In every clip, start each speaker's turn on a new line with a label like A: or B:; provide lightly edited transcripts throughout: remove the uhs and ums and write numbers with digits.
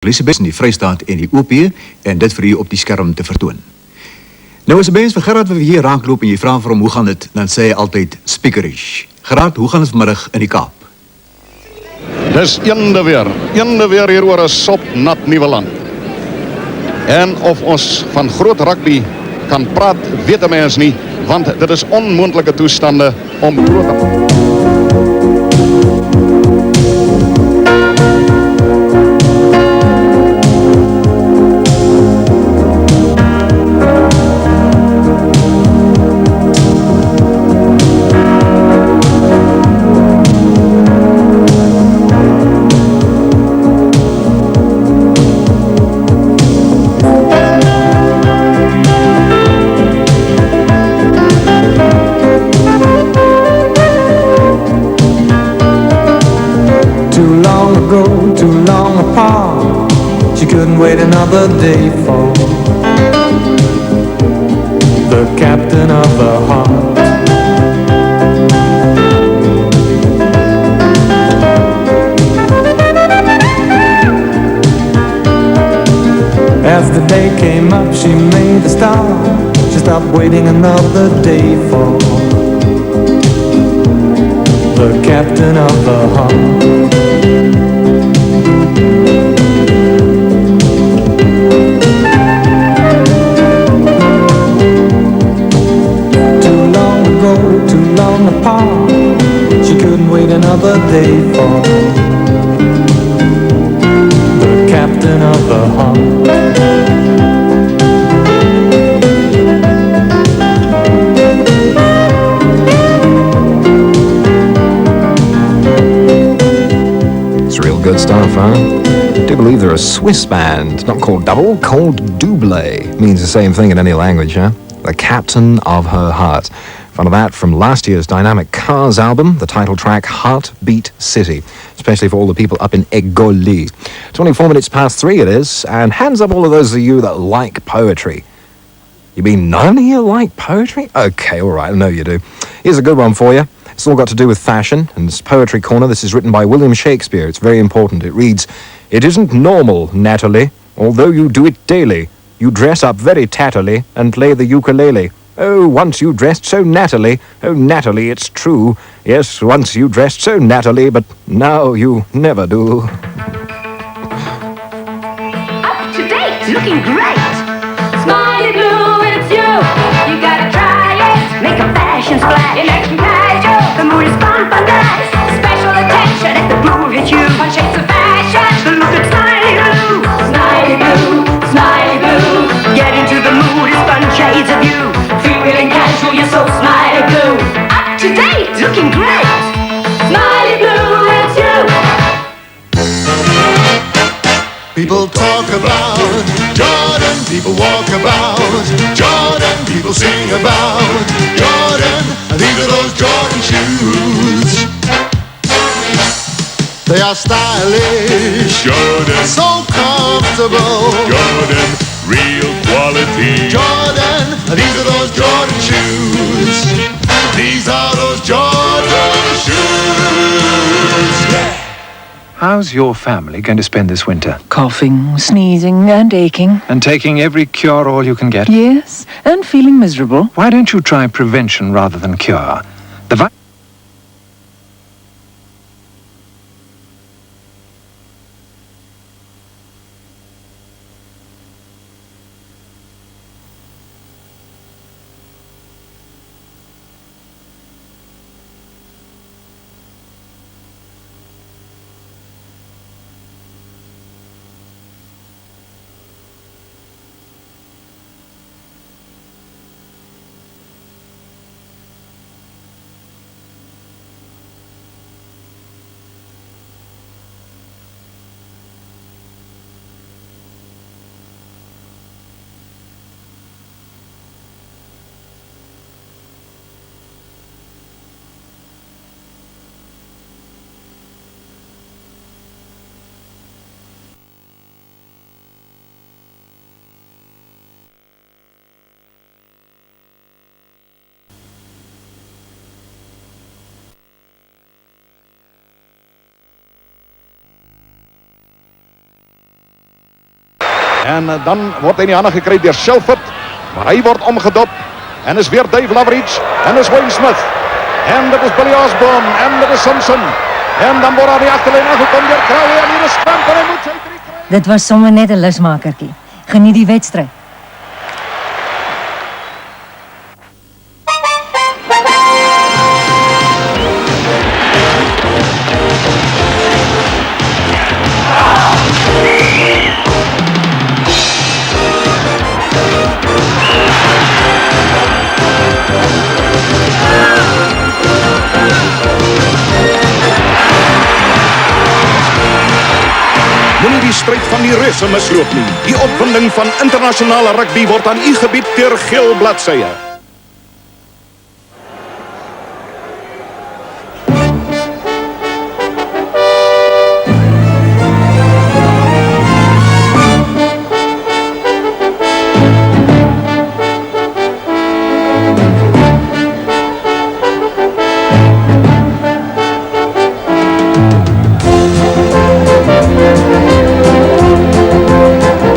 A: Elisabeth in die Vrystaat en die OP en dit vir u op die skerm te vertoon. Nou as 'n mens vir Gerard wat hier raakloop en jy vra vir hom hoe gaan dit, dan sê hy altyd speakerish. Gerard, hoe gaan dit vanmiddag in die Kaap?
B: Dis eende weer hier oor 'n sopnat nuwe land. En of ons van groot rugby kan praat, weet 'n mens nie, want dit is onmoontlike toestande om groot te...
C: Too long apart, she couldn't wait another day for the captain of her heart. As the day came up, she made a start. She stopped waiting another day for the captain of her heart. Too long apart, she couldn't wait another day for the captain of her heart.
D: It's real good stuff, huh? I do believe they're a Swiss band, not called double, called double. Means the same thing in any language, huh? The captain of her heart. Front of that, from last year's Dynamic Cars album, the title track Heartbeat City, especially for all the people up in Egoli. 24 minutes past 3 it is, and hands up all of those of you that like poetry. You mean none of you like poetry? Okay, all right, I know you do. Here's a good one for you. It's all got to do with fashion, and it's Poetry Corner. This is written by William Shakespeare. It's very important. It reads, "It isn't normal, Natalie, although you do it daily. You dress up very tattily and play the ukulele. Oh, once you dressed so nattily. Oh, Natalie, it's true. Yes, once you dressed so nattily, but now you never do."
E: Up to date, looking great. Smiley blue, it's you. You gotta try it. Make a fashion splash. It makes me casual. The mood is fun, fun, nice. Special attention if the blue hits you. One shades of fashion. The look at smiley blue. Smiley blue, smiley blue. Get into the mood, it's fun shades of you. Feeling casual, you're so smiley blue. Up to date, looking great. Smiley blue, it's you.
F: People talk about Jordan, people walk about Jordan, people sing about Jordan. These are those Jordan shoes. They are stylish, Jordan, so comfortable, Jordan, real quality, Jordan. These are those Jordan shoes. These are those Jordan shoes. Yeah.
G: How's your family going to spend this winter?
H: Coughing, sneezing and aching.
G: And taking every cure-all you can get?
H: Yes, and feeling miserable.
G: Why don't you try prevention rather than cure? The
B: En dan word hy in die hande gekry deur Shelford, maar hy word omgedop. En is weer Dave Loveridge en is Wayne Smith. En dit is Billy Osborne en dit is Simpson. En dan word aan die agterlyn aangekom deur Crowley en hier is Trump en hy moet sy 3 kry.
I: Dit was sommer net 'n lusmakertjie. Geniet die wedstryd.
B: Moenie die stryd van die reuse misloop nie. Die opwinding van internasionale rugby word aan u gebied deur geel bladsye.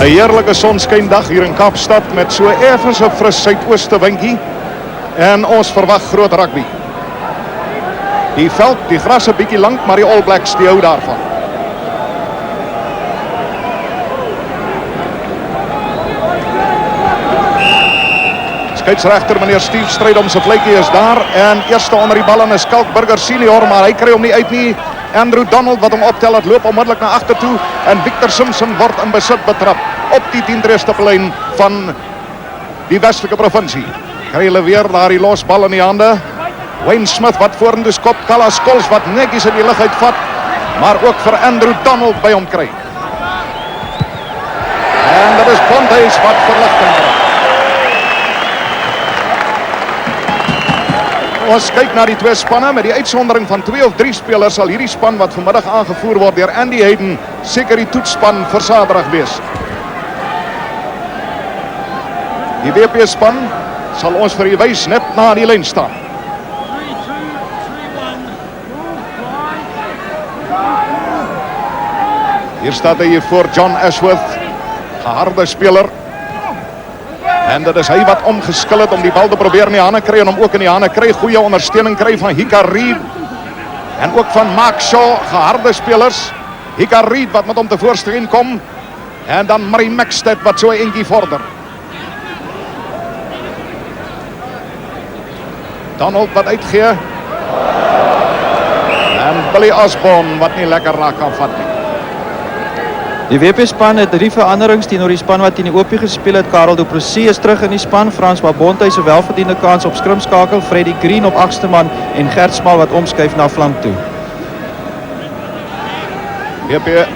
B: Een heerlijke sonskyndag hier in Kaapstad met so effens 'n fris suidooste windjie en ons verwag groot rugby. Die veld, die gras 'n bietjie lank, maar die All Blacks die hou daarvan. Skeieregter meneer Steve Strydom se vletjie is daar en eerste onder die bal en is Kalkburger senior, maar hy kry hom nie uit nie. Andrew Donald wat hom optel het loop onmiddellik na agter toe en Victor Simpson word in besit betrap op die 10-tree stippellyn van die Westelike provinsie. Kry hulle weer daar die losbal in die hande. Wayne Smith wat vorentoe skop, Kala Skols wat netjies in die lug uitvat, maar ook vir Andrew Donald by hom kry. En dit is Bontehuis wat verligting bring. Ons kyk na die twee spanne met die uitsondering van 2 of 3 spelers sal hierdie span wat vanmiddag aangevoer word deur Andy Hayden seker die toetsspan vir Saterdag wees. Die WP span sal ons vir u wys net na die lyn staan. Hier staat hy voor John Ashworth, geharde speler. En dit is hy wat omgeskil het om die bal te probeer in die hande kry en hom ook in die hande kry. Goeie ondersteuning kry van Hika Reed en ook van Mark Shaw, geharde spelers. Hika Reed wat met hom te voorskyn kom en dan Murray Maxted wat so 'n entjie vorder. Donald wat uitgee en Billy Osborne wat nie lekker raak kan vat nie.
J: Die WP-span het 3 veranderings teenoor die span wat in die OP gespeel het. Karel Du Plessis is terug in die span. François Bontehuis 'n welverdiende kans op skrimskakel. Freddie Green op 8ste man en Gert Smal wat omskuif na flank toe.
B: WP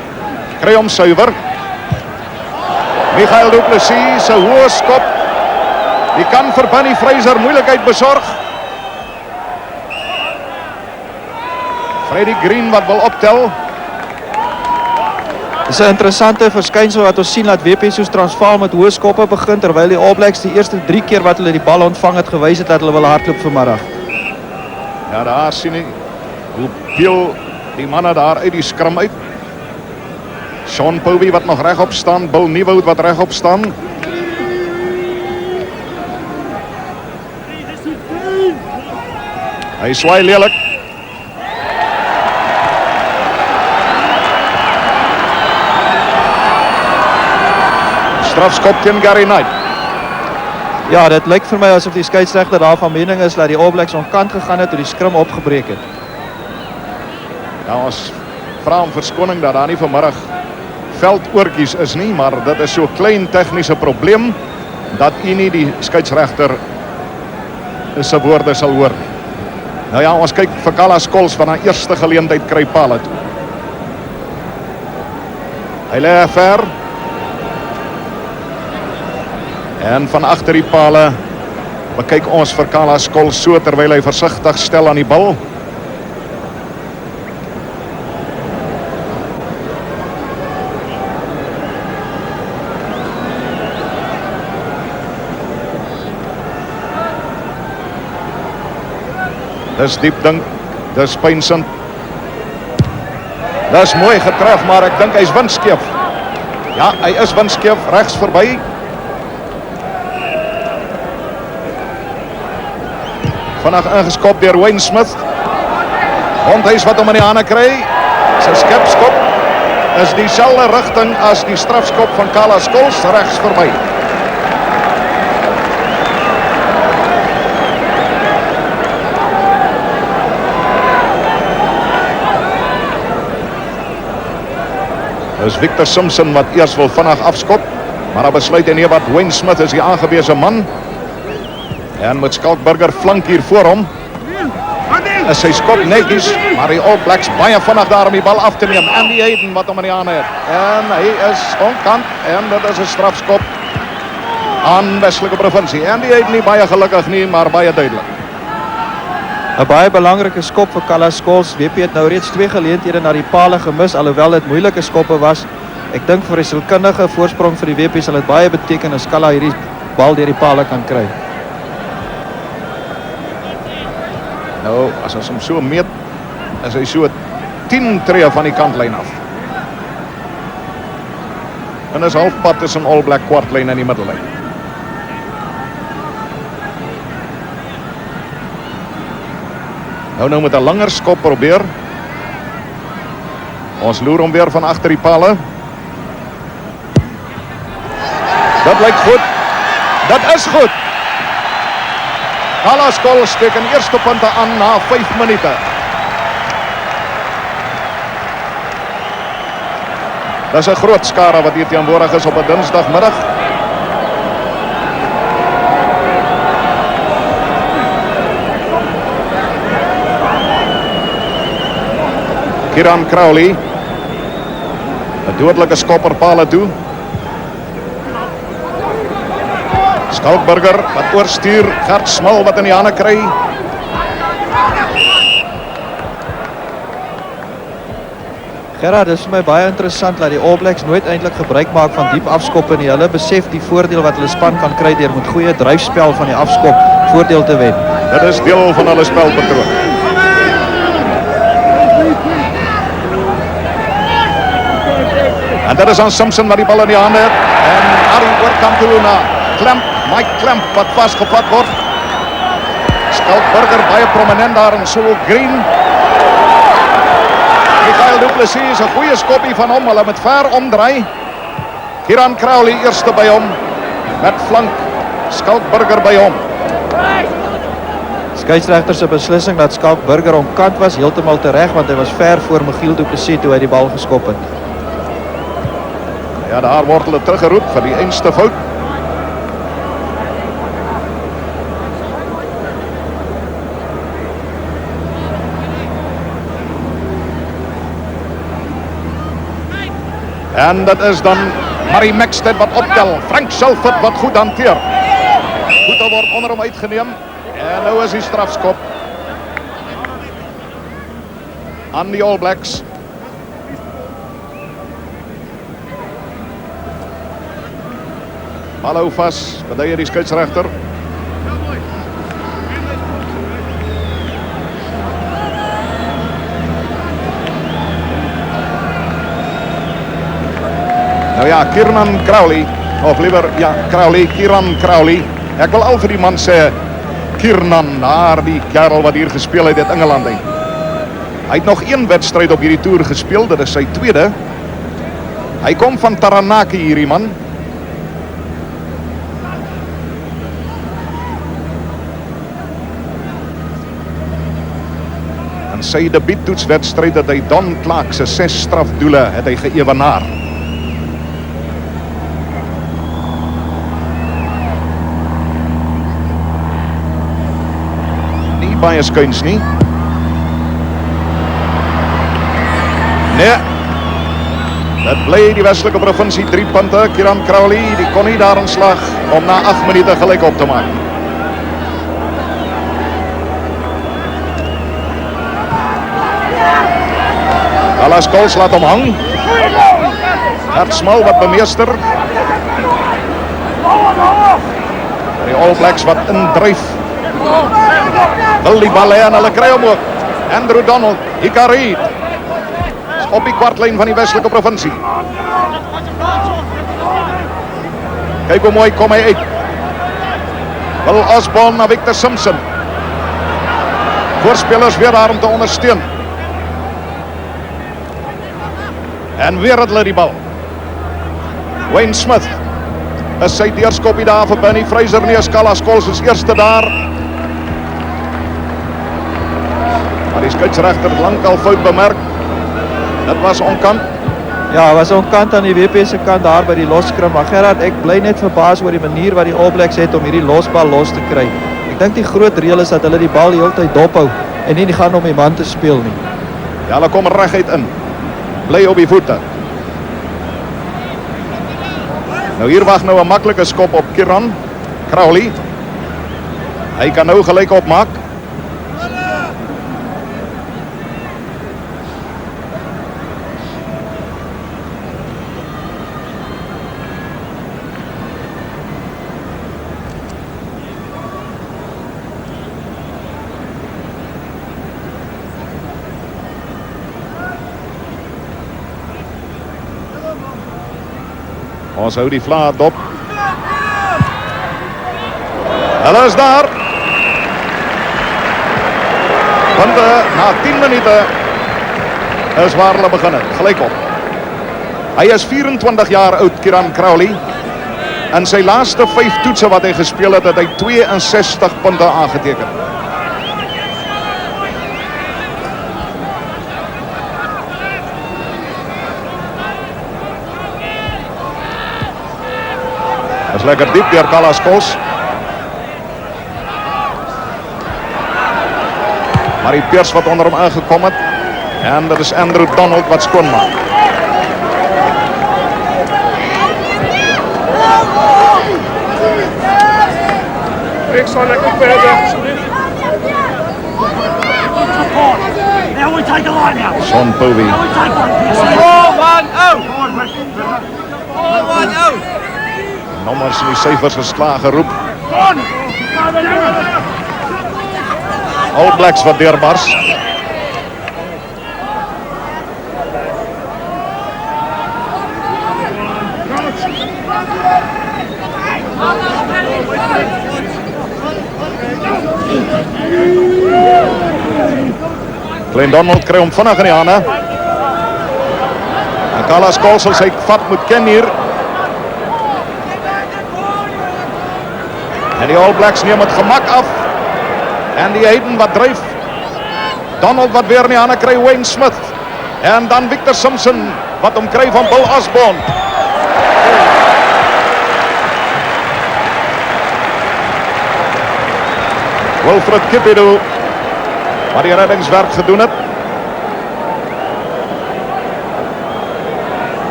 B: kry hom suiwer. Michael Du Plessis se hoë skop. Die kan vir Bunny Fraser moeilikheid besorg. Freddie Green wat wil optel.
J: Dit is 'n interessante verskynsel wat ons sien dat WP soos Transvaal met hoë skoppe begin terwyl die All Blacks die eerste 3 keer wat hulle die bal ontvang het gewys het dat hulle wil hardloop vanmiddag.
B: Ja, daar sien jy hoe peel die manne daar uit die skram uit. Sean Povey wat nog regop staan, Bill Nieuwoud wat regop staan. Hy swaai lelik. Strafskop teen Gary Knight.
J: Ja, dit lyk vir my asof die skeieregter daar van mening is dat die All Blacks onkant gegaan het toe die skrim opgebreek het.
B: Ja, ons vra om verskoning dat daar nie vanmiddag veldoortjies is nie, maar dit is so 'n klein tegniese probleem dat u nie die skeieregter se woorde sal hoor. Nou ja, ons kyk vir Kala Skols van haar eerste geleentheid kry pale toe. Hy lê ver. En van agter die pale bekyk ons vir Kala Skols so terwyl hy versigtig stel aan die bal. Dis diep dink, dis pynsend. Dis mooi getref, maar ek dink hy's windskeef. Ja, hy is windskeef regs verby. Vinnig ingeskop deur Wayne Smith. Bontuis wat hom in die hande kry. Sy skepskop is dieselfde rigting as die strafskop van Kala Skols, regs verby. Dis Victor Simpson wat eers wil vinnig afskop, maar hy besluit hy nie wat Wayne Smith is die aangewese man. En met Skalkburger flank hier voor hom. Is sy skop netjies, maar die All Blacks baie vinnig daar om die bal af te neem. Andy Hayden wat hom in die hande het. En hy is onkant en dit is 'n strafskop aan Westelike Provinsie. Andy Hayden nie baie gelukkig nie, maar baie duidelik.
J: 'n Baie belangrike skop vir Kala Skols. WP het nou reeds 2 geleenthede na die pale gemis, alhoewel dit moeilike skoppe was. Ek dink vir 'n sielkundige voorsprong vir die WP sal dit baie beteken as Kala hierdie bal deur die pale kan kry.
B: Nou, as ons hom so meet, is hy so 10 tree van die kantlyn af. En is halfpad tussen All Black kwartlyn en die middellyn. Nou met 'n langer skop probeer. Ons loer hom weer van agter die pale. Dat lyk goed. Dit is goed. Kala Skols teken eerste punte aan na 5 minute. Dis 'n groot skare wat hier teenwoordig is op 'n Dinsdagmiddag. Kieran Crowley. 'n dodelike skopper pale toe. Skalkburger wat oorstuur, Gert Smil wat in die hande kry.
J: Gerard, dis vir my baie interessant dat die All Blacks nooit eintlik gebruik maak van diep afskoppe nie. Hulle besef die voordeel wat hulle span kan kry deur met goeie dryfspel van die afskop voordeel te wen.
B: Dit is deel van hulle spelpatroon. En dit is aan Simpson wat die bal in die hande het. En Harry oorkant toe na Mike Klemp wat vasgevat word. Skalkburger baie prominent daar in Solo Green. Michael Du Plessis is 'n goeie skoppie van hom. Hulle met ver omdraai. Kieran Crowley eerste by hom. Met flank Skalkburger by hom.
J: Skeieregter se beslissing dat Skalkburger omkant was heeltemal tereg, want hy was ver voor Michiel Du Plessis toe hy die bal geskop het.
B: Ja, daar word hulle teruggeroep vir die einste fout. En dat is dan Marie Maxted wat optel. Frank Selford wat goed hanteer. Voete word onder hom uitgeneem. En nou is die strafskop aan die All Blacks. Bal hou vas, beduie die skeieregter. Nou ja, Kieran Crowley, of liever, ja, Kieran Crowley. Ek wil al vir die man sê, Kieran, daar die kerel wat hier gespeel het uit Engeland. Hy het nog 1 wedstryd op hierdie toer gespeel, dit is sy tweede. Hy kom van Taranaki hierdie man. En sy debuuttoetswedstryd het hy Don Clark se 6 strafdoele het hy geëwenaar. Baie skuins nie. Nee. Dit bly die Westelike Provinsie 3 punte. Kieran Crowley, die kon nie daarin slag om na 8 minute gelyk op te maak. Kala Skols laat hom hang. Gert Smil wat bemeester. Die All Blacks wat indryf. Wil die bal hê en hulle kry hom ook. Andrew Donald, Hika Reid. Op die kwartlyn van die Westelike Provinsie. Kyk hoe mooi kom hy uit. Bill Osborne na Victor Simpson. Voorspelers weer daar om te ondersteun. En weer het hulle die bal. Wayne Smith is sy deurskopie daar vir Benny Fraser. Nee, Kala Scholes is eerste daar. Maar die skeieregter het lankal fout bemerk. Dit was onkant.
J: Ja, was onkant aan die WP se kant daar by die loskrim. Maar Gerard, ek bly net verbaas oor die manier wat die All Blacks het om hierdie losbal los te kry. Ek dink die groot reël is dat hulle die bal die hele tyd dophou en nie gaan om die man te speel nie.
B: Ja, hulle kom reguit in. Bly op die voete. Nou hier wag nou 'n maklike skop op Kieran Crowley. Hy kan nou gelyk opmaak. Ons hou die vlae dop. Hulle is daar. Punte na 10 minute is waar hulle begin het. Gelyk op. Hy is 24 jaar oud, Kieran Crowley. In sy laaste 5 toetse wat hy gespeel het, het hy 62 punte aangeteken. Is lekker diep deur Kala Scholes. Maar die Peers wat onder hom aangekom het. En dit is Andrew Donald wat skoon maak.
K: Ek sal lekker verder. Now we take a line now.
B: Sean Povey.
K: Now we take one. 4-1-0.
B: Nommers in die syfers geslagen roep. All Blacks wat deurbars. Glenn Donald kry hom vinnig in die hande. En Kala Scholes sal sy vat moet ken hier. En die All Blacks neem het gemak af. En die Hayden wat dryf. Donald wat weer in die hande kry Wayne Smith. En dan Victor Simpson wat hom kry van Bill Osborne. Wilfred Kipidu wat die reddingswerk gedoen het.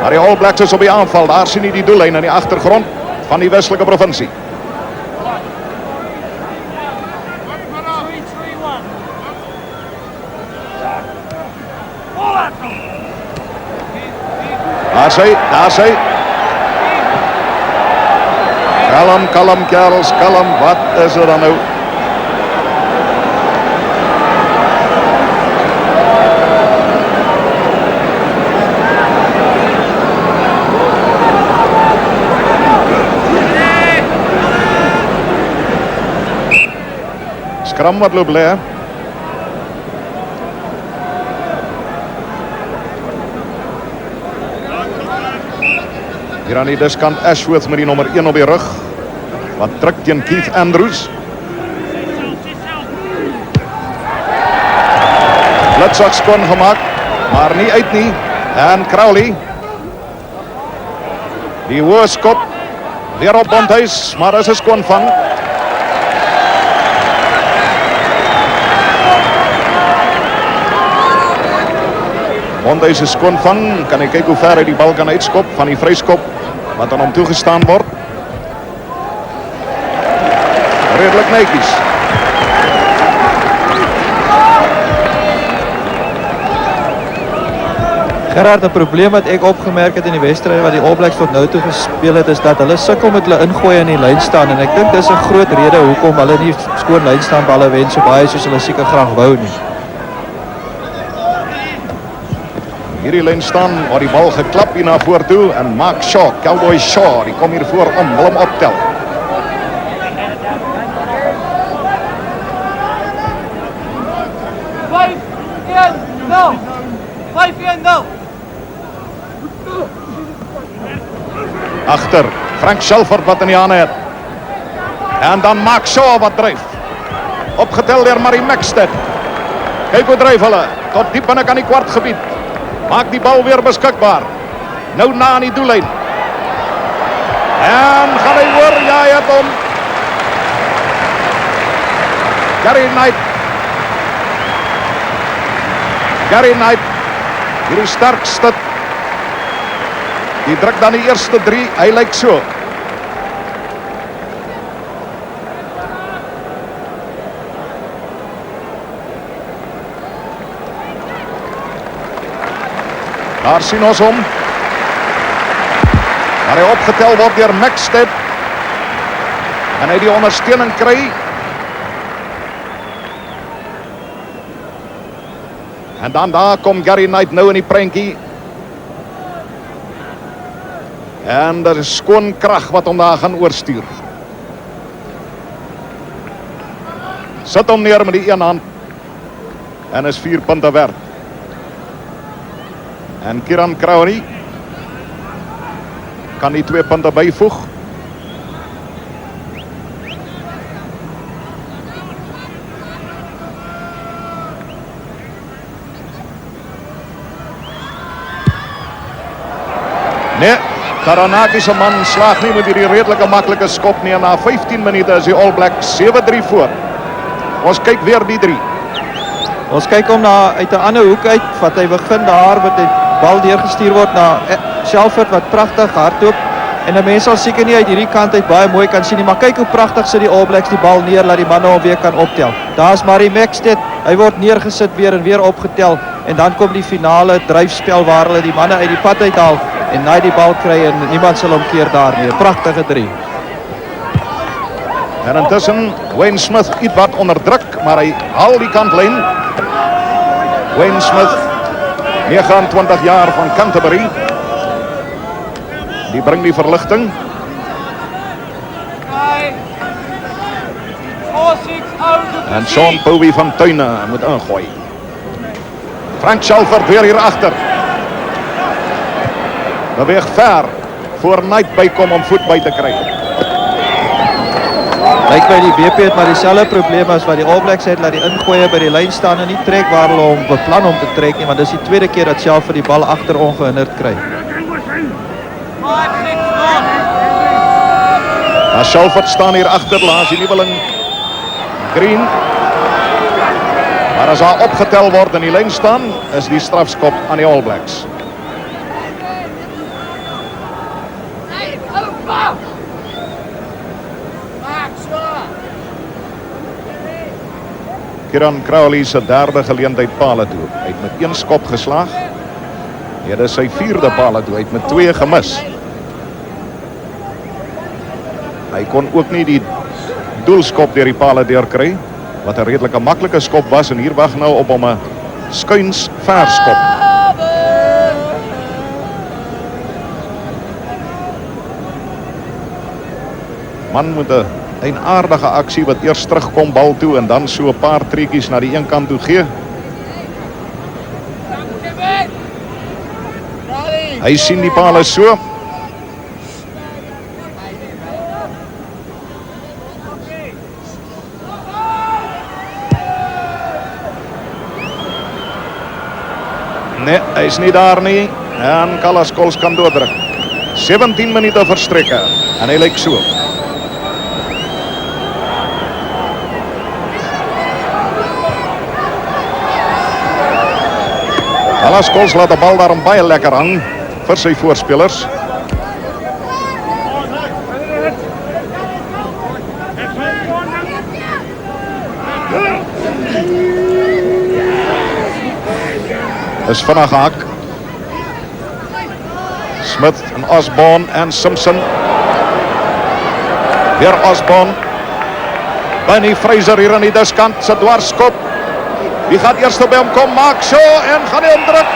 B: Maar die All Blacks is op die aanval. Daar sien jy die doellyn in die agtergrond van die Westelike provinsie. Daar sy. Kalm, kerels, kalm. Wat is er dan nou? Skram wat loop lê. Hier aan die diskant Ashworth met die nommer 1 op die rug. Wat druk teen Keith Andrews. Blitsak skoon gemaak, maar nie uit nie. En Crowley. Die hoë skop. Weer op Bondhuis, maar is 'n skoon vang. Bondhuis is skoon vang. Kan hy kyk hoe ver hy die bal kan uitskop van die vryskop wat aan hom toegestaan word. Redelijk netjies.
J: Gerard, 'n probleem wat ek opgemerk het in die wedstryd wat die All Blacks tot nou toe gespeel het, is dat hulle sukkel met hulle ingooi in die lyn staan en ek dink dis 'n groot rede hoekom hulle nie skoon lynstaan balle wen so baie soos hulle seker graag wou nie.
B: Hierdie lyn staan waar die bal geklap hier na voor toe en Mark Shaw, Cowboy Shaw, die kom hier voor om, wil hom optel. Agter, Frank Shelford wat in die hande het. En dan Mark Shaw wat dryf. Opgetel deur Murray Maxted. Kyk hoe dryf hulle, tot diep binne kan die kwartgebied. Maak die bal weer beskikbaar. Nou na aan die doellyn. En gaan hy hoor, ja, hy het hom. Gary Knight, hierdie sterkste. Die druk dan die eerste 3, hy lyk so. Daar sien ons hom. Waar hy opgetel word deur Maxted. En hy die ondersteuning kry. En dan daar kom Gary Knight nou in die prentjie. En daar is skoon krag wat hom daar gaan oorstuur. Sit hom neer met die een hand. En is 4 punte werd. En Kieran Crowley kan die 2 punte byvoeg. Nee, Taranaki se man slaag nie met hierdie redelike maklike skop nie. Na 15 minute is die All Blacks 7-3 voor. Ons kyk weer die 3.
J: Ons kyk hom na uit 'n ander hoek uit, wat hy begin daar met die bal deurgestuur word na Shelford wat pragtig hardloop. En 'n mens sal seker nie uit hierdie kant uit baie mooi kan sien nie, maar kyk hoe pragtig sit die All Blacks die bal neer, laat die manne hom weer kan optel. Daar's Murray Maxted, hy word neergesit weer en weer opgetel. En dan kom die finale dryfspel waar hulle die manne uit die pad uithaal en hy die bal kry en niemand sal hom keer daarmee. Pragtige 3.
B: En intussen Wayne Smith iets wat onder druk, maar hy haal die kantlyn. Wayne Smith, 29 jaar van Canterbury. Die bring die verligting. En Sean Povey van Tuine moet ingooi. Frank Shelford weer hier agter. Beweeg ver voor Knight bykom om voet by te kry.
J: Lyk by die BP het maar dieselfde probleem as wat die All Blacks het, laat die ingooie by die lyn staan en nie trek waar hulle hom beplan om te trek nie, want dis die tweede keer dat Shelford die bal agter ongehinderd kry.
B: Shelford staan hier agter, laat die nuweling Green. Maar as daar opgetel word in die lyn staan, is die strafskop aan die All Blacks. Kieran Crowley se derde geleentheid pale toe. Hy het met 1 skop geslaag. Dit is sy 4de pale toe. Hy het met 2 gemis. Hy kon ook nie die doelskop deur die pale deurkry, wat 'n redelike maklike skop was, en hier wag nou op hom 'n skuins verskop. Man met 'n aardige aksie wat eers terugkom bal toe en dan so 'n paar treetjies na die een kant toe gee. Hy sien die pale so. Nee, hy is nie daar nie. En Kalaskols kan doordruk. 17 minute verstrekke en hy lyk so. Kalaskols laat die bal daarom baie lekker hang vir sy voorspelers. Is vinnig hak. Smith en Osborne en Simpson. Weer Osborne. Benny Fraser hier aan die diskant, se dwarskop. Wie gaat eerst by hom kom? Maak so en gaan hy omdruk.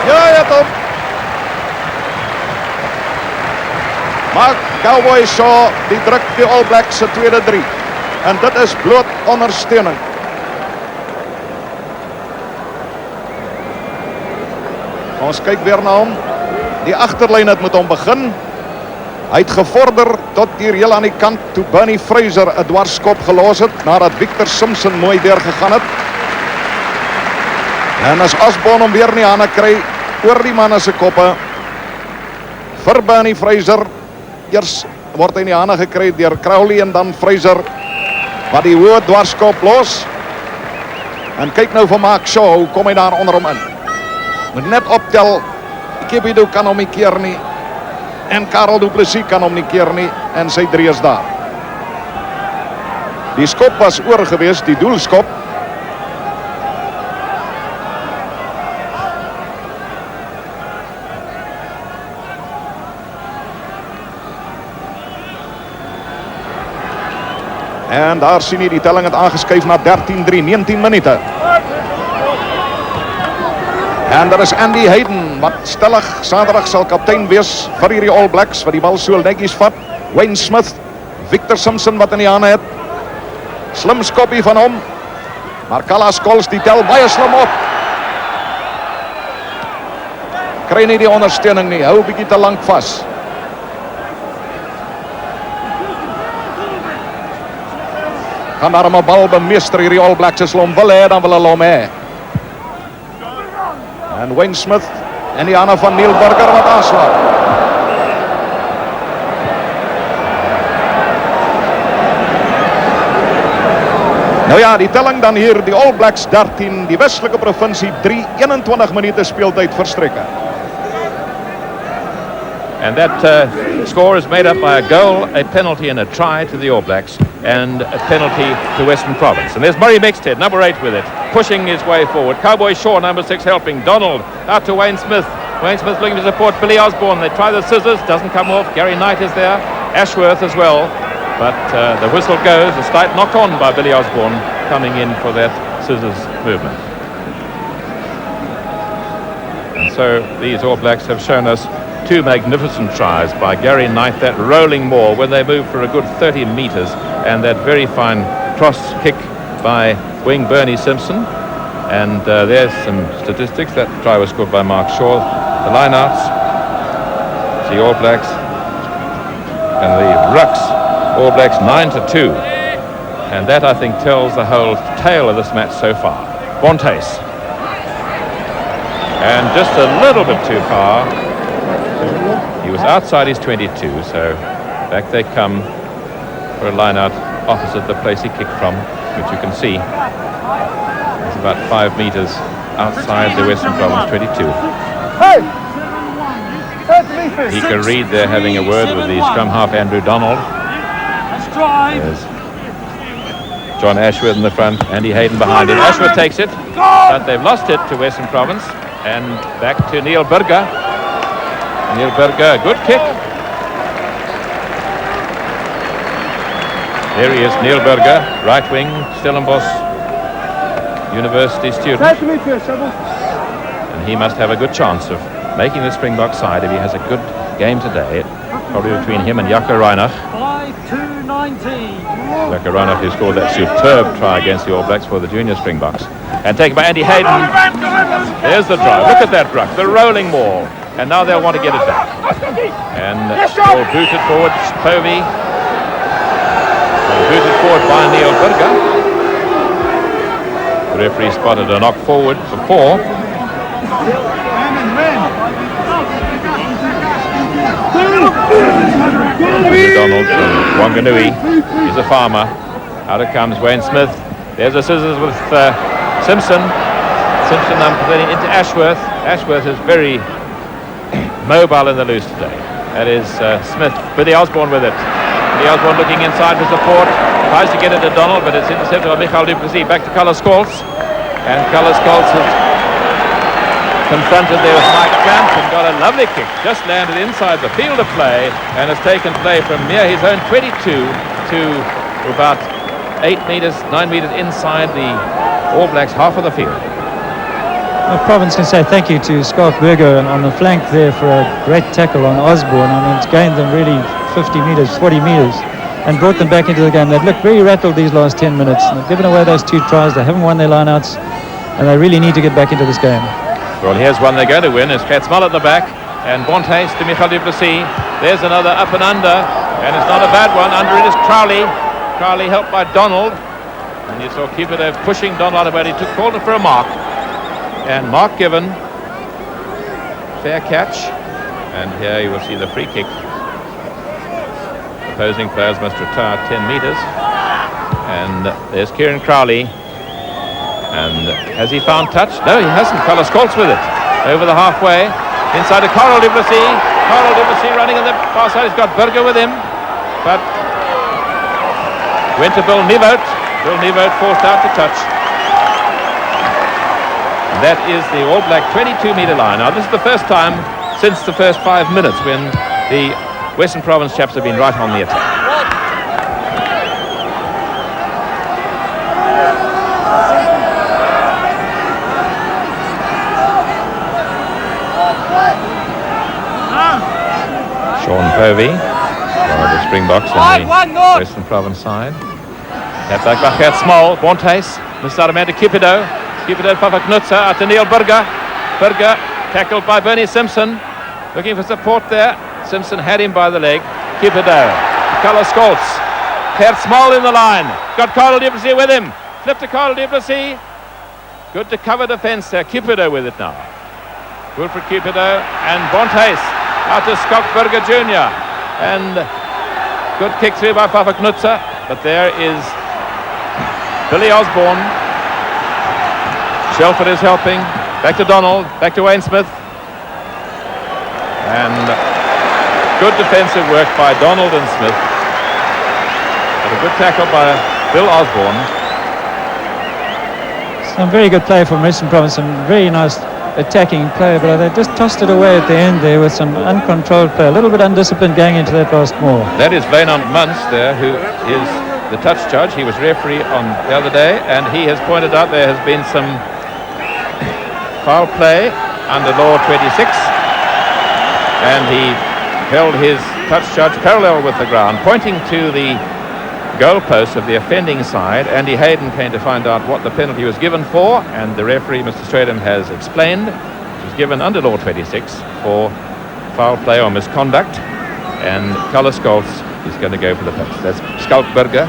B: Ja, hy het hom. Maak Cowboys Shaw die druk die All Blacks se tweede 3. En dit is bloot ondersteuning. Ons kyk weer na hom. Die agterlyn het met hom begin. Hy het gevorder tot hier heel aan die kant toe Bernie Fraser 'n dwarskop gelos het nadat Victor Simpson mooi deurgegaan het. En as Osborne hom weer in die hande kry oor die manne se koppe vir Bernie Fraser. Eers word hy in die hande gekry deur Crowley en dan Fraser wat die hoë dwarskop los. En kyk nou vir Mark Shaw, hoe kom hy daar onder hom in? Moet net optel. Kibido kan hom nie keer nie. En Karel Du Plessis kan hom nie keer nie. En sy 3 is daar. Die skop was oor gewees, die doelskop. En daar sien jy die telling het aangeskuif na 13-3, 19 minute. En daar is Andy Hayden wat stellig Saterdag sal kaptein wees vir hierdie All Blacks wat die bal so netjies vat. Wayne Smith, Victor Simpson wat in die hande het. Slim skoppie van hom. Maar Callas Coles die tel baie slim op. Kry nie die ondersteuning nie, hou 'n bietjie te lank vas. Gaan daar 'n bal bemeester hierdie All Blacks as hulle hom wil hê, dan wil hulle hom hê. En Wayne Smith en die hande van Neil Burger wat aanslaan. Nou ja, die telling dan hier, die All Blacks 13, die Westelike Provinsie 3, 21 minute speeltyd verstrekke.
L: And that score is made up by a goal, a penalty and a try to the All Blacks and a penalty to Western Province. And there's Murray Mixted, number 8 with it, pushing his way forward. Cowboy Shaw, number 6, helping. Donald out to Wayne Smith. Wayne Smith looking to support Billy Osborne. They try the scissors, doesn't come off. Gary Knight is there, Ashworth as well. But the whistle goes, a slight knock on by Billy Osborne coming in for that scissors movement. And so these All Blacks have shown us 2 magnificent tries by Gary Knight, that rolling maul when they move for a good 30 metres, and that very fine cross kick by wing Bernie Simpson. And there's some statistics. That try was scored by Mark Shaw. The lineouts, the All Blacks and the rucks, All Blacks 9-2. And that, I think, tells the whole tale of this match so far. Bontes. And just a little bit too far. He was outside his 22, so back they come for a line-out opposite the place he kicked from, which you can see is about 5 metres outside the Western Province 22. He can read they're having a word with the scrum half Andrew Donald. There's John Ashworth in the front, Andy Hayden behind him. Ashworth takes it, but they've lost it to Western Province, and back to Neil Burger. Neil Burger, good kick. There he is, Neil Burger, right wing, Stellenbosch University student. And he must have a good chance of making the Springbok side if he has a good game today. Probably between him and Jaco Reinach.
K: 5-2-19.
L: Jaco Reinach, who scored that superb try against the All Blacks for the junior Springboks. And taken by Andy Hayden. There's the drive. Look at that ruck, the rolling maul. And now they'll want to get it back. And all booted forward, Povey. Booted forward by Neil Burger. The referee spotted a knock forward for 4. Donald from Wanganui is a farmer. Out it comes Wayne Smith. There's the scissors with Simpson. Simpson putting into Ashworth. Ashworth is very mobile in the loose today. That is Smith. Billy Osborne with it. Billy Osborne looking inside for support. Tries to get it to Donald, but it's intercepted by Michael Du Plessis. Back to Callas Coles. And Callas Coles has confronted there with Mike Camp and got a lovely kick. Just landed inside the field of play and has taken play from near his own 22 to about 8 metres, 9 metres inside the All Blacks half of the field.
J: Province can say thank you to Scott Berger on the flank there for a great tackle on Osborne. I mean, it's gained them really 50 metres, 40 metres, and brought them back into the game. They've looked very rattled these last 10 minutes. They've given away those 2 tries. They haven't won their lineouts, and they really need to get back into this game.
L: Well, here's one they're going to win. It's Katzmal at the back, and Bontes to Michael Duplessis. There's another up and under, and it's not a bad one. Under it is Crowley. Crowley helped by Donald, and you saw Cupido pushing Donald about. He called it for a mark, and mark given. Fair catch, and here you will see the free kick. Opposing players must retire 10 metres, and there's Kieran Crowley. And has he found touch? No, he hasn't. Carlos Colts with it over the halfway, inside to Carl Duplessis. Carl Duplessis running on the far side. He's got Berger with him, but went to Bill Nieuwoud. Bill Nieuwoud forced out to touch. And that is the All Black 22-metre line. Now, this is the first time since the first 5 minutes when the Western Province chaps have been right on the attack. Sean Povey, one of the Springboks on the Western Province side. Tap back by Gert Small. Bontes misses out a man to Cupido. Cupido Papa Knutzer out to Neil Burger. Burger tackled by Bernie Simpson. Looking for support there. Simpson had him by the leg. Cupido. Carlos Scholz. Gert Small in the line. Got Carl Duplessis with him. Flip to Carl Duplessis. Good to cover defence there. Cupido with it now. Wilfred Cupido and Bontes. Out to Scott Berger Jr. And good kick through by Papa Knutzer. But there is Billy Osborne. Shelford is helping. Back to Donald. Back to Wayne Smith. And good defensive work by Donald and Smith. But a good tackle by Bill Osborne.
J: Some very good play from Western Province. Some very nice attacking play, but they just tossed it away at the end there with some uncontrolled play, a little bit undisciplined going into that last maul.
L: That is Wynand Muntz there, who is the touch judge. He was referee on the other day, and he has pointed out there has been some foul play under law 26, and he held his touch judge parallel with the ground, pointing to the goalpost of the offending side. Andy Hayden came to find out what the penalty was given for, and the referee, Mr. Stradham, has explained it was given under law 26 for foul play or misconduct, and Carlos Scholz is going to go for the post. That's Skalkberger.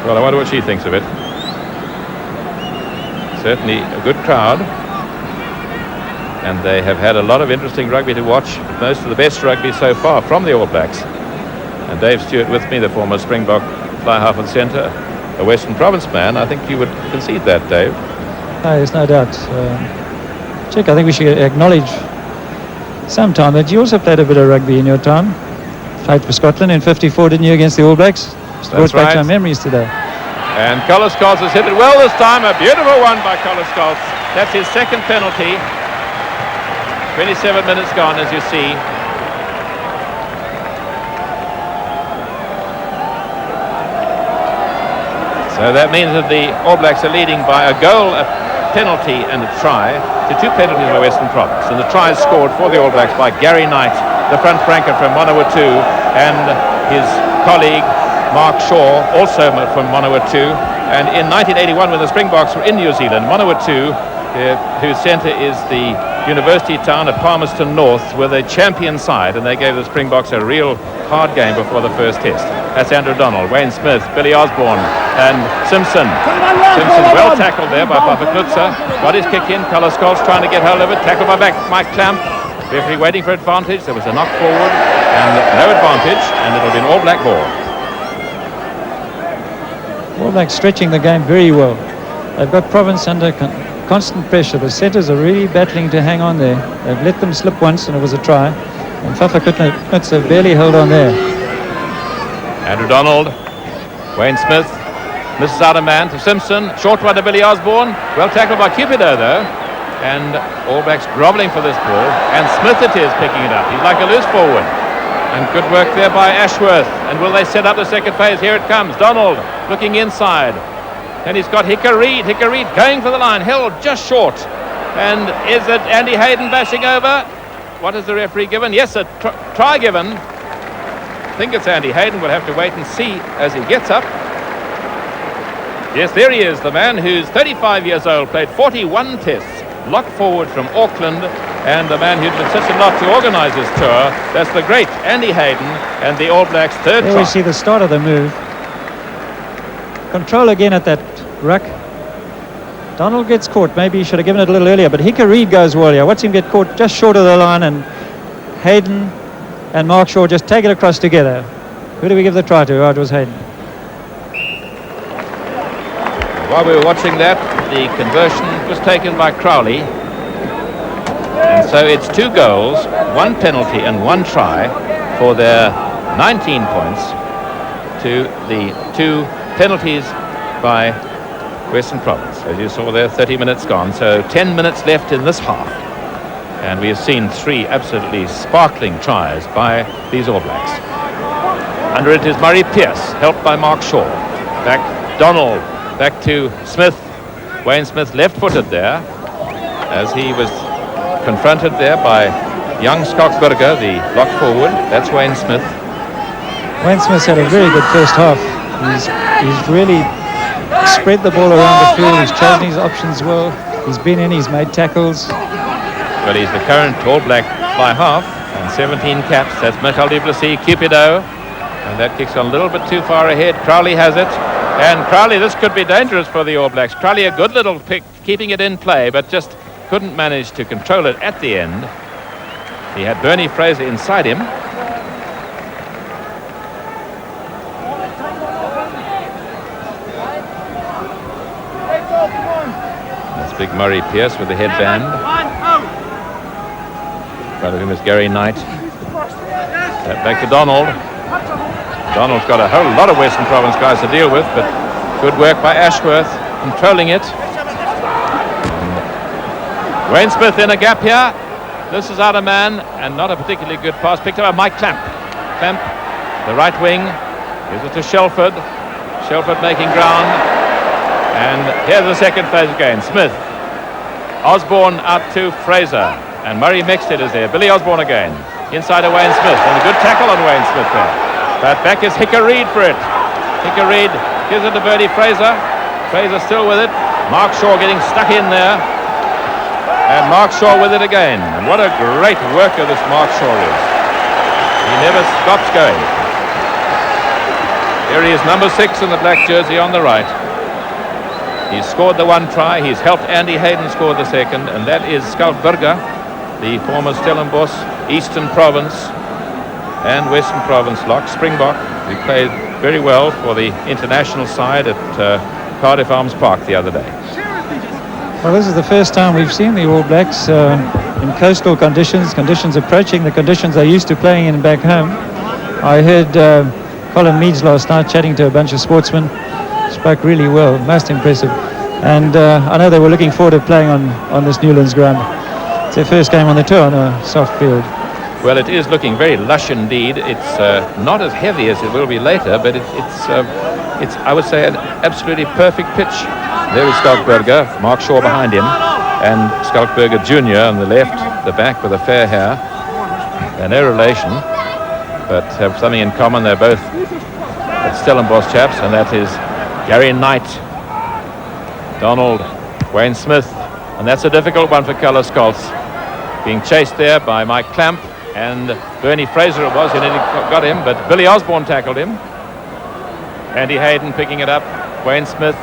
L: Well, I wonder what she thinks of it. Certainly a good crowd, and they have had a lot of interesting rugby to watch, most of the best rugby so far from the All Blacks. And Dave Stewart with me, the former Springbok fly half and centre, a Western Province man. I think you would concede that, Dave.
J: No, there's no doubt. Chick, I think we should acknowledge sometime that you also played a bit of rugby in your time. Played for Scotland in '54, didn't you, against the All Blacks? Just brought back to our memories today.
L: And Carlos Scholz has hit it well this time. A beautiful one by Carlos Scholz. That's his second penalty. 27 minutes gone, as you see. So that means that the All Blacks are leading by a goal, a penalty and a try to 2 penalties by Western Province. And the try is scored for the All Blacks by Gary Knight, the front franker from Manawatu, and his colleague Mark Shaw, also from Manawatu. And in 1981, when the Springboks were in New Zealand, Manawatu, whose centre is the university town of Palmerston North, were the champion side, and they gave the Springboks a real hard game before the first test. That's Andrew Donald, Wayne Smith, Billy Osborne and Simpson. Simpson well tackled there by Papa Knutzer. Got his kick in. Carlos Scholz trying to get hold of it. Tackled by Mike Clamp. Referee waiting for advantage. There was a knock forward and no advantage, and it'll be an All Black ball.
J: All Blacks stretching the game very well. They've got Province under constant pressure. The centres are really battling to hang on there. They've let them slip once and it was a try. And Fafa Knutzer barely held on there.
L: Andrew Donald, Wayne Smith, misses out a man to Simpson. Short one to Billy Osborne. Well tackled by Cupido though. And All Blacks grovelling for this ball. And Smith it is picking it up. He's like a loose forward. And good work there by Ashworth. And will they set up the second phase? Here it comes. Donald looking inside. And he's got Hickory Reid going for the line, held just short. And is it Andy Hayden bashing over? What has the referee given? Yes, a try given. I think it's Andy Hayden. We'll have to wait and see as he gets up. Yes, there he is, the man who's 35 years old, played 41 tests, lock forward from Auckland, and the man who'd been such a lot to organise this tour. That's the great Andy Hayden and the All Blacks' third try.
J: There we see the start of the move. Control again at that ruck. Donald gets caught. Maybe he should have given it a little earlier, but Hickory Reid goes well here. Watch him get caught just short of the line, and Hayden and Mark Shaw just take it across together. Who do we give the try to? Oh, it was Hayden.
L: While we were watching that, the conversion was taken by Crowley. And so it's 2 goals, 1 penalty and 1 try for their 19 points to the 2 penalties by Western Province. As you saw there, 30 minutes gone, so 10 minutes left in this half. And we have seen 3 absolutely sparkling tries by these All Blacks. Under it is Murray Pierce, helped by Mark Shaw. Back Donald, back to Smith. Wayne Smith left-footed there as he was confronted there by young Skalkberger, the lock forward. That's Wayne Smith.
J: Wayne Smith's had a very good first half. He's really spread the ball around the field. He's chosen his options well. He's been in, he's made tackles.
L: Well, he's the current All Black by half and 17 caps. That's Michael du Plessis, Cupido. And that kicks on a little bit too far ahead. Crowley has it. And Crowley, this could be dangerous for the All Blacks. Crowley, a good little pick, keeping it in play, but just couldn't manage to control it at the end. He had Bernie Fraser inside him. That's big Murray Pierce with the headband. In front of him is Gary Knight. Back to Donald. Donald's got a whole lot of Western Province guys to deal with, but good work by Ashworth, controlling it. Wayne Smith in a gap here. This is out of man, and not a particularly good pass. Picked up by Mike Clamp. Clamp, the right wing, gives it to Shelford. Shelford making ground. And here's the second phase again. Smith. Osborne out to Fraser. And Murray Mexted is there. Billy Osborne again. Inside of Wayne Smith. And a good tackle on Wayne Smith there. But back is Hickory Reid for it. Hickory Reid gives it to Bernie Fraser. Fraser still with it. Mark Shaw getting stuck in there. And Mark Shaw with it again. And what a great worker this Mark Shaw is. He never stops going. Here he is, number 6 in the black jersey on the right. He's scored the 1 try. He's helped Andy Hayden score the 2nd. And that is Skalkberger, the former Stellenbosch, Eastern Province and Western Province lock, Springbok, who played very well for the international side at Cardiff Arms Park the other day.
J: Well, this is the first time we've seen the All Blacks in coastal conditions approaching the conditions they're used to playing in back home. I heard Colin Meads last night chatting to a bunch of sportsmen. Spoke really well, most impressive. And I know they were looking forward to playing on this Newlands ground. It's their first game on the tour on a soft field.
L: Well, it is looking very lush indeed. It's not as heavy as it will be later, but it's I would say, an absolutely perfect pitch. There is Skalkberger, Mark Shaw behind him, and Skalkberger Jr. on the left, the back with a fair hair. They're no relation, but have something in common. They're both Stellenbosch chaps, and that is Gary Knight, Donald, Wayne Smith, and that's a difficult one for Colour Scolts. Being chased there by Mike Clamp, and Bernie Fraser it was, who nearly got him, but Billy Osborne tackled him. Andy Hayden picking it up, Wayne Smith.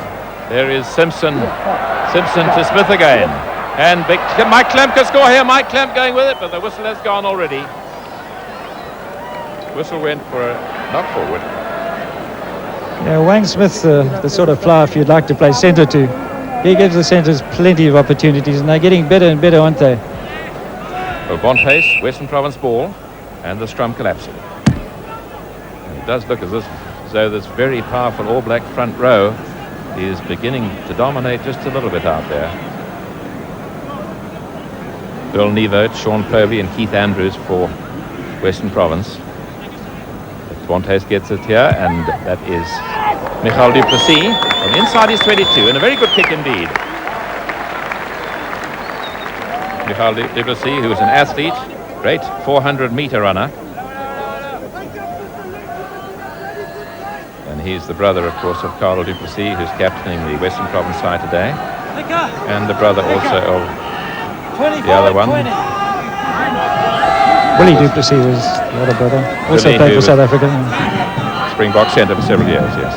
L: There is Simpson to Smith again. And Mike Clamp can score here, Mike Clamp going with it, but the whistle has gone already. Whistle went for a knock forward.
J: Yeah, Wayne Smith's the sort of flower if you'd like to play centre to. He gives the centres plenty of opportunities, and they're getting better and better, aren't they?
L: Well, Bonface, Western Province ball, and the scrum collapsing. And it does look as though this very powerful All Black front row is beginning to dominate just a little bit out there. Earl Nevote, Sean Povey and Keith Andrews for Western Province. Bonface gets it here, and that is Michael du Plessis. inside his 22, and a very good kick indeed. Michael Duplessis, who is an athlete, great 400-meter runner. And he's the brother, of course, of Carlo Duplessis, who's captaining the Western Province side today. And the brother also of the other one.
J: Willie Duplessis was the other brother. Also
L: Willie,
J: played for South Africa.
L: Springbok centre for several years, yes.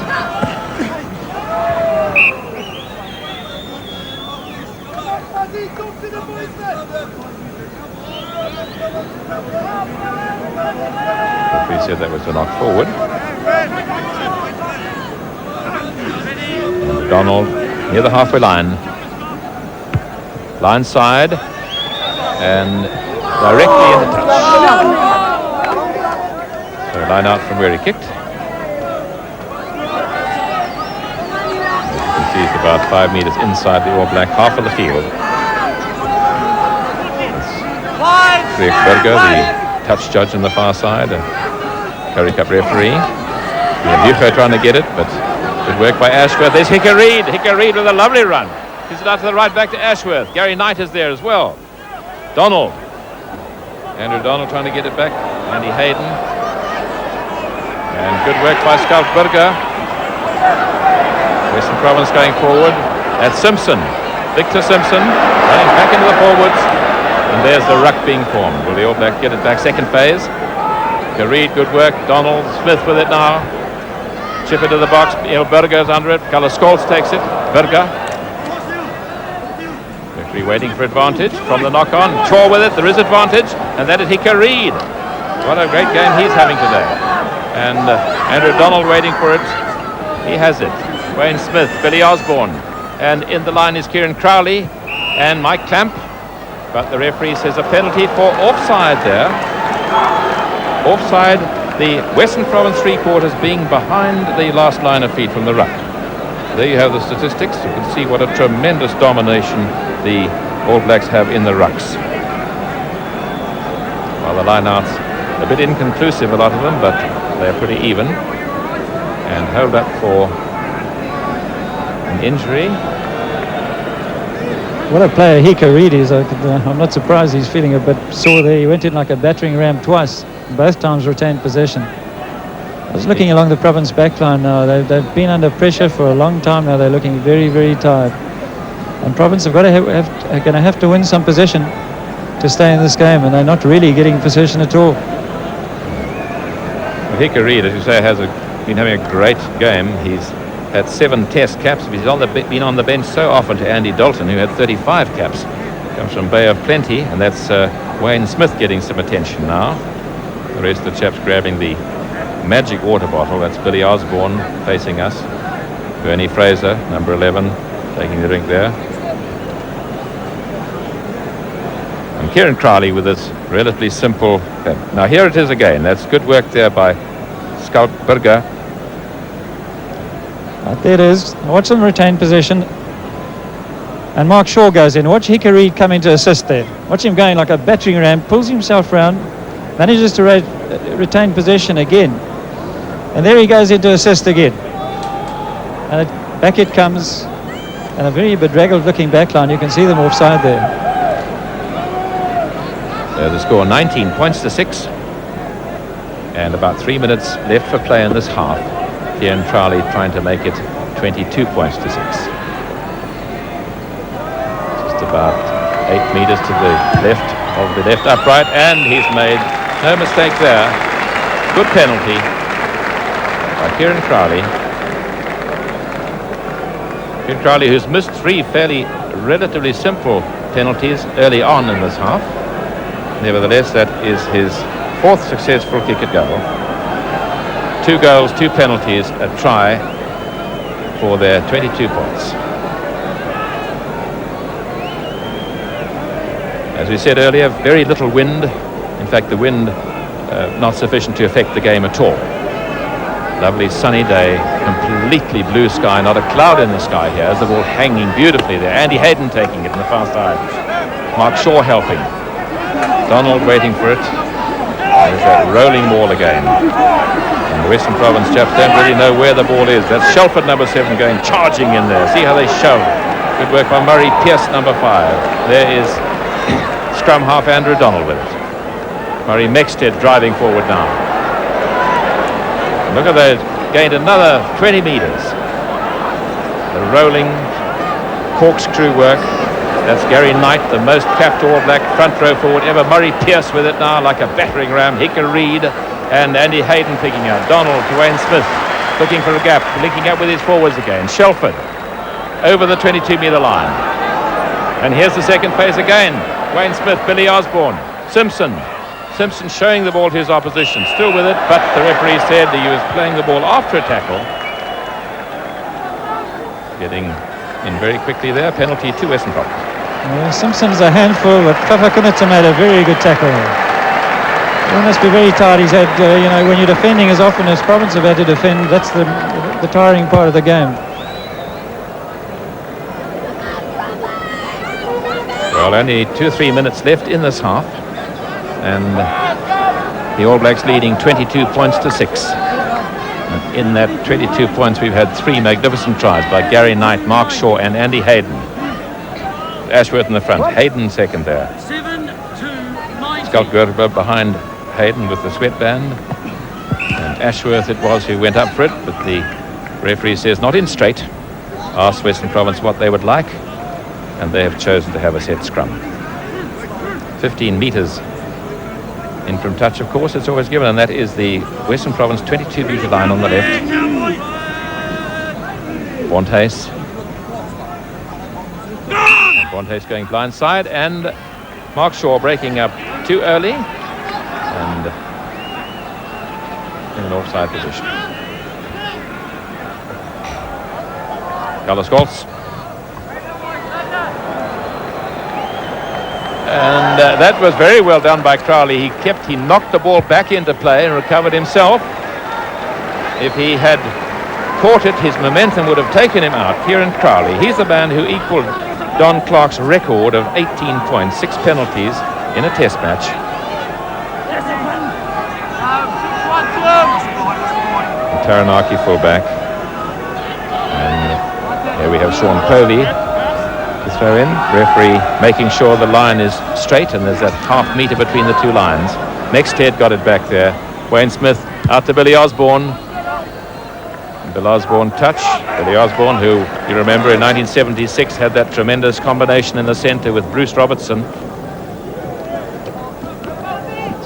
L: We said that was a knock forward. And Donald near the halfway line. Line side. And directly in the touch. So line out from where he kicked. As you can see, it's about 5 meters inside the All Black half of the field. Greg Berger, the touch judge on the far side, a Currie Cup referee. We have Hugo trying to get it, but good work by Ashworth. There's Hicker Reid. Hicker Reid with a lovely run. Gives it out to the right back to Ashworth. Gary Knight is there as well. Donald. Andrew Donald trying to get it back. Andy Hayden. And good work by Scout Berger. Western Province going forward. That's Simpson. Victor Simpson running back into the forwards. And there's the ruck being formed. Will the All Black get it back? Second phase. Reid, good work. Donald Smith with it now. Chip it to the box. Berger's under it. Carlos Scholes takes it. Berger. Referee waiting for advantage from the knock on. Chaw with it. There is advantage. And that is Hicker Reid. What a great game he's having today. And Andrew Donald waiting for it. He has it. Wayne Smith, Billy Osborne. And in the line is Kieran Crowley and Mike Clamp. But the referee says a penalty for offside there. Offside, the Western Province three-quarters being behind the last line of feet from the ruck. There you have the statistics. You can see what a tremendous domination the All Blacks have in the rucks. While the line-outs, a bit inconclusive, a lot of them, but they're pretty even. And held up for an injury.
J: What a player Hicker Reid is. I'm not surprised he's feeling a bit sore there. He went in like a battering ram twice. Both times retained possession. I was looking along the Province backline now. They've been under pressure for a long time now. They're looking very, very tired. And Province are going to have to win some possession to stay in this game, and they're not really getting possession at all.
L: Hicker Reid, as you say, has been having a great game. He's had 7 test caps. He's been on the bench so often to Andy Dalton, who had 35 caps. Comes from Bay of Plenty, and that's Wayne Smith getting some attention now. The rest of the chaps grabbing the magic water bottle. That's Billy Osborne facing us. Bernie Fraser, number 11, taking the drink there. And Kieran Crowley with this relatively simple. Now here it is again. That's good work there by Scout Berger.
J: There it is. Watch them retain possession. And Mark Shaw goes in. Watch Hicker Reid coming to assist there. Watch him going like a battering ram. Pulls himself round. Manages to retain possession again. And there he goes in to assist again. And back it comes. And a very bedraggled looking backline. You can see them offside there.
L: The score 19 points to 6. And about 3 minutes left for play in this half. Kieran Crowley trying to make it 22 points to 6. Just about 8 meters to the left of the left upright, and he's made no mistake there. Good penalty by Kieran Crowley. Kieran Crowley, who's missed 3 fairly relatively simple penalties early on in this half. Nevertheless, that is his 4th successful kick at goal. 2 goals, 2 penalties, a try for their 22 points. As we said earlier, very little wind. In fact, the wind not sufficient to affect the game at all. Lovely sunny day, completely blue sky, not a cloud in the sky here, as the ball hanging beautifully there. Andy Hayden taking it on the far side. Mark Shaw helping. Donald waiting for it. There's that rolling ball again. And The Western Province chaps don't really know where the ball is. That's Shelford, number 7, going charging in there. See how they shove. Good work by Murray Pierce, number 5. There is scrum half Andrew Donald with it. Murray Mexted driving forward now. And look at those, gained another 20 metres. The rolling corkscrew work. That's Gary Knight, the most capped All Black front row forward ever. Murray Pierce with it now like a battering ram. Hicker Reid and Andy Hayden picking out. Donald to Wayne Smith, looking for a gap, linking up with his forwards again. Shelford over the 22-metre line. And here's the second phase again. Wayne Smith, Billy Osborne, Simpson showing the ball to his opposition, still with it, but the referee said that he was playing the ball after a tackle. Getting in very quickly there, penalty to Western Province.
J: Well, Simpson's a handful, but Fafakunitsa made a very good tackle. He must be very tired. He's had, when you're defending as often as Province have had to defend, that's the tiring part of the game.
L: Well, only 2 or 3 minutes left in this half, and the All Blacks leading 22 points to 6. And in that 22 points, we've had 3 magnificent tries by Gary Knight, Mark Shaw, and Andy Hayden. Ashworth in the front, Hayden second there. Schalk Gerber behind Hayden with the sweatband, and Ashworth it was who went up for it, but the referee says not in straight. Asked Western Province what they would like, and they have chosen to have a set scrum. 15 metres in from touch, of course, it's always given, and that is the Western Province 22-metre line on the left. Bontes going blindside, and Mark Shaw breaking up too early and in an offside position. Carlos Goltz. And that was very well done by Crowley. He knocked the ball back into play and recovered himself. If he had caught it, his momentum would have taken him out. Kieran Crowley, he's the man who equalled Don Clark's record of 18 points, 6 penalties in a test match. Taranaki fullback. And here we have Sean Povey to throw in. Referee making sure the line is straight, and there's that half metre between the two lines. Mexted got it back there. Wayne Smith out to Billy Osborne. Bill Osborne touch. Billy Osborne, who you remember in 1976 had that tremendous combination in the centre with Bruce Robertson.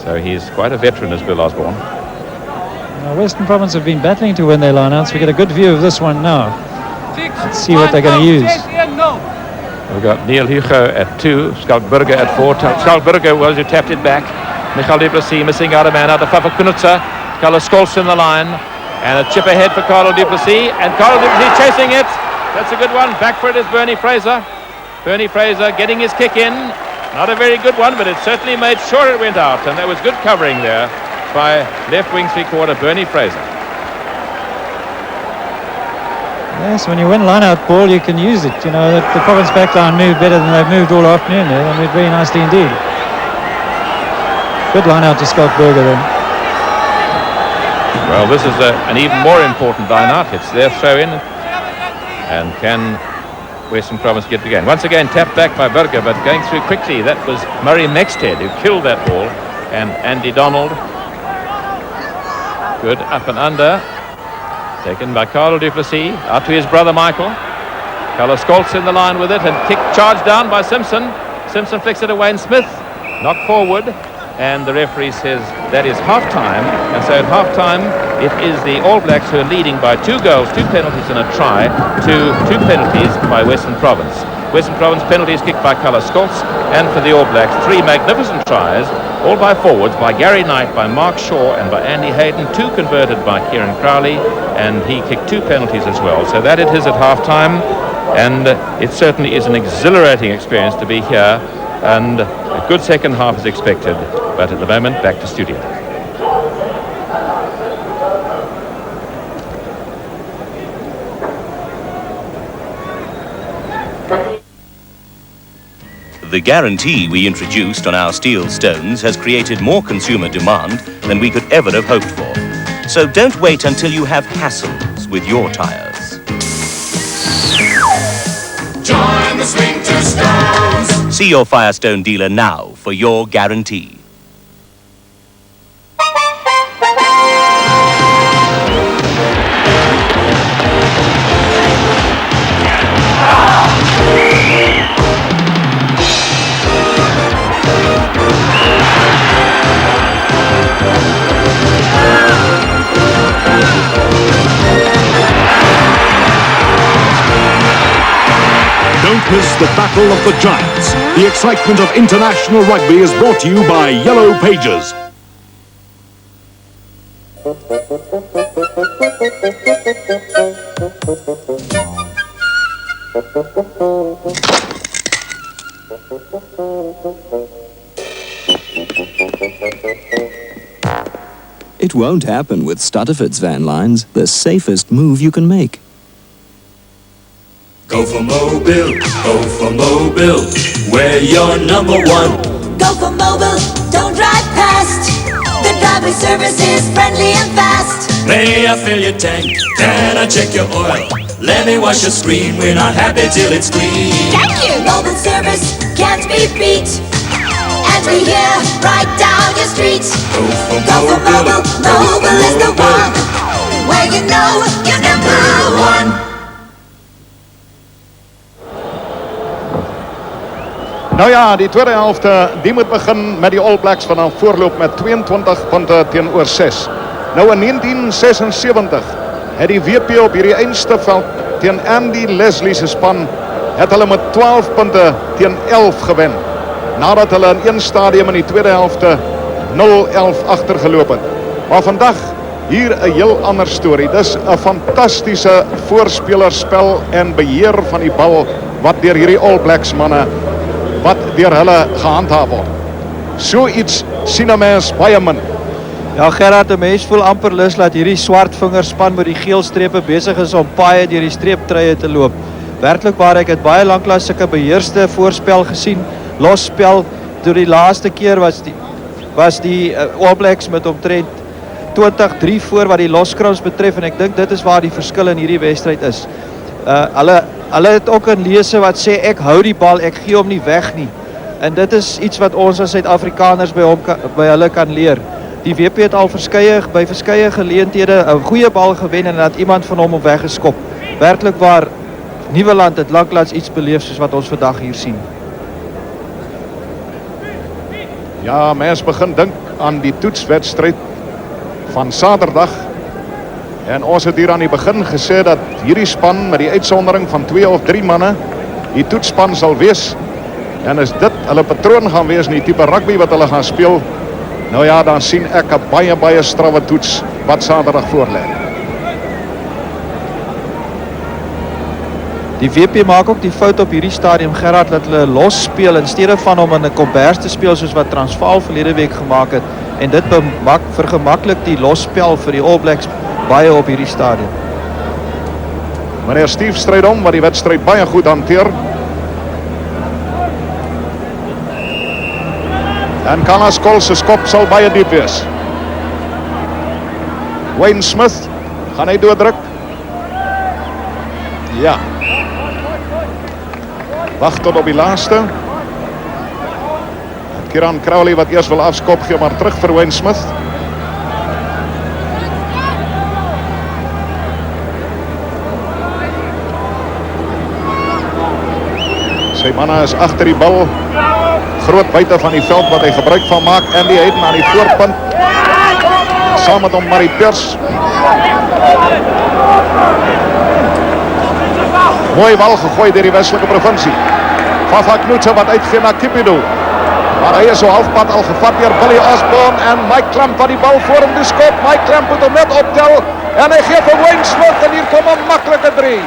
L: So he's quite a veteran as Bill Osborne.
J: Now, Western Province have been battling to win their lineouts. We get a good view of this one now. Let's see what they're going to use.
L: We've got Neil Hugo at 2, Schalk Burger at 4. Schalk Burger was who tapped it back. Michael du Plessis missing out a man out of Fafakunitsa. Carlos Scholz in the line. And a chip ahead for Carlo du Plessis. And Carlo du Plessis chasing it. That's a good one. Back for it is Bernie Fraser. Bernie Fraser getting his kick in. Not a very good one, but it certainly made sure it went out. And there was good covering there by left wing 3/4 Bernie Fraser.
J: Yes, when you win line-out ball, you can use it. You know, the Province backline moved better than they've moved all afternoon there. They moved very nicely indeed. Good line-out to Schalk Burger then.
L: Well, this is an even more important line-out. It's their throw-in. And can Western Province get it again? Once again, tapped back by Burger, but going through quickly. That was Murray Mexted who killed that ball. And Andy Donald. Good up and under. Taken by Carlo du Plessis. Out to his brother Michael. Carlos Scholz in the line with it. And kick charged down by Simpson. Simpson flicks it to Wayne Smith. Knocked forward. And the referee says that is half-time. And so at half-time, it is the All Blacks who are leading by 2 goals, 2 penalties and a try to 2 penalties by Western Province. Western Province penalties kicked by Carlos Scholz, and for the All Blacks, 3 magnificent tries, all by forwards, by Gary Knight, by Mark Shaw and by Andy Hayden, 2 converted by Kieran Crowley, and he kicked 2 penalties as well. So that it is at half-time, and it certainly is an exhilarating experience to be here, and a good second half is expected. But at the moment, back to studio.
M: The guarantee we introduced on our steel stones has created more consumer demand than we could ever have hoped for. So don't wait until you have hassles with your tires.
F: Join the swing to Stones.
M: See your Firestone dealer now for your guarantee.
N: Don't miss the Battle of the Giants. The excitement of international rugby is brought to you by Yellow Pages.
O: It won't happen with Stutterford's van lines, the safest move you can make.
F: Go for Mobile, we're your number one.
P: Go for Mobile, don't drive past. The driveway service is friendly and fast.
F: May I fill your tank? Can I check your oil? Let me wash your screen, we're not happy till it's clean.
P: Thank you! Mobile service can't be beat. And we're here right down your street.
F: Go for
P: Mobile, Mobile is the one. Where you know you're number one.
B: Nou ja, die tweede helft die moet begin met die All Blacks vanaf voorloop met 22 punte teenoor 6. Nou in 1976 het die WP op hierdie eindste veld teen Andy Leslie se span het hulle met 12 punte teen 11 gewen. Nadat hulle in een stadium in die tweede helfte 0-11 agtergeloop het. Maar vandag hier 'n heel ander storie. Dis 'n fantastiese voorspelerspel en beheer van die bal wat deur hierdie All Blacks manne wat deur hulle gehandhaaf word. So iets sien 'n mens baie min.
J: Ja, Gerard, 'n mens voel amper lus dat hierdie swartvingerspan met die geel strepe besig is om paaie deur die streeptreie te loop. Werklik waar, ek het baie lanklaas sulke beheerste voorspel gesien. Losspel, toe die laaste keer was die All Blacks met omtrent 20-3 voor wat die loskrums betref en ek dink dit is waar die verskil in hierdie wedstryd is. Hulle het ook 'n lese wat sê ek hou die bal, ek gee hom nie weg nie. En dit is iets wat ons as Suid-Afrikaners by hulle kan leer. Die WP het al by verskeie geleenthede 'n goeie bal gewen en dat iemand van hom op weggeskop. Werklik waar, Nieuweland het lanklaas iets beleef soos wat ons vandag hier sien.
B: Ja, mens begin dink aan die toetswedstryd van Saterdag. En ons het hier aan die begin gesê dat hierdie span met die uitsondering van 2 of 3 manne die toetsspan sal wees. En as dit hulle patroon gaan wees in die tipe rugby wat hulle gaan speel, nou ja, dan sien ek 'n baie strawwe toets wat Saterdag voorlê.
J: Die WP maak ook die fout op hierdie stadium, Gerard, dat hulle los speel in steede van om in 'n kombers te speel soos wat Transvaal verlede week gemaak het. En dit vergemaklik die losspel vir die All Blacks baie op hierdie stadium.
B: Meneer Steve Strydom wat die wedstryd baie goed hanteer. En Carlos Cole se skop sal baie diep wees. Wayne Smith, gaan hy doordruk? Ja. Wag tot op die laaste. Kieran Crowley wat eers wil afskop gee, maar terug vir Wayne Smith. Sy manne is agter die bal. Groot buite van die veld wat hy gebruik van maak. Andy Hayden aan die voorpunt. Saam met hom Marie Pers. Mooi bal gegooi deur die Weselike provinsie. Fafa Knoetse wat uitgee na Kipido. Maar hy is so halfpad al gevat deur Billy Osborne en Mike Clamp wat die bal voor hom skop. Mike Clamp moet hom net optel en hy gee vir Wayne Smith en hier kom 'n maklike 3.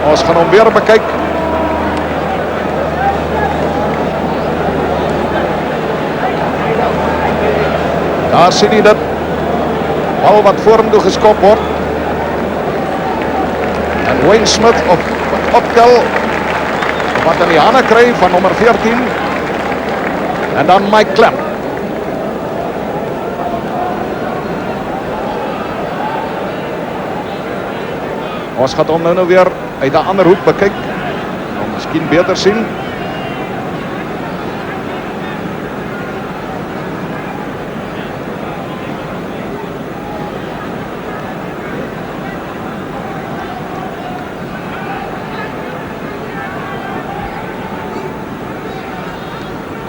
B: Ons gaan hom weer bekyk. Daar sien jy dit. Bal wat voor hom toe geskop word. En Wayne Smith optel, wat in die hande kry van nommer 14. En dan Mike Clem. Ons gaat hom nou weer uit 'n ander hoek bekyk. Om miskien beter sien.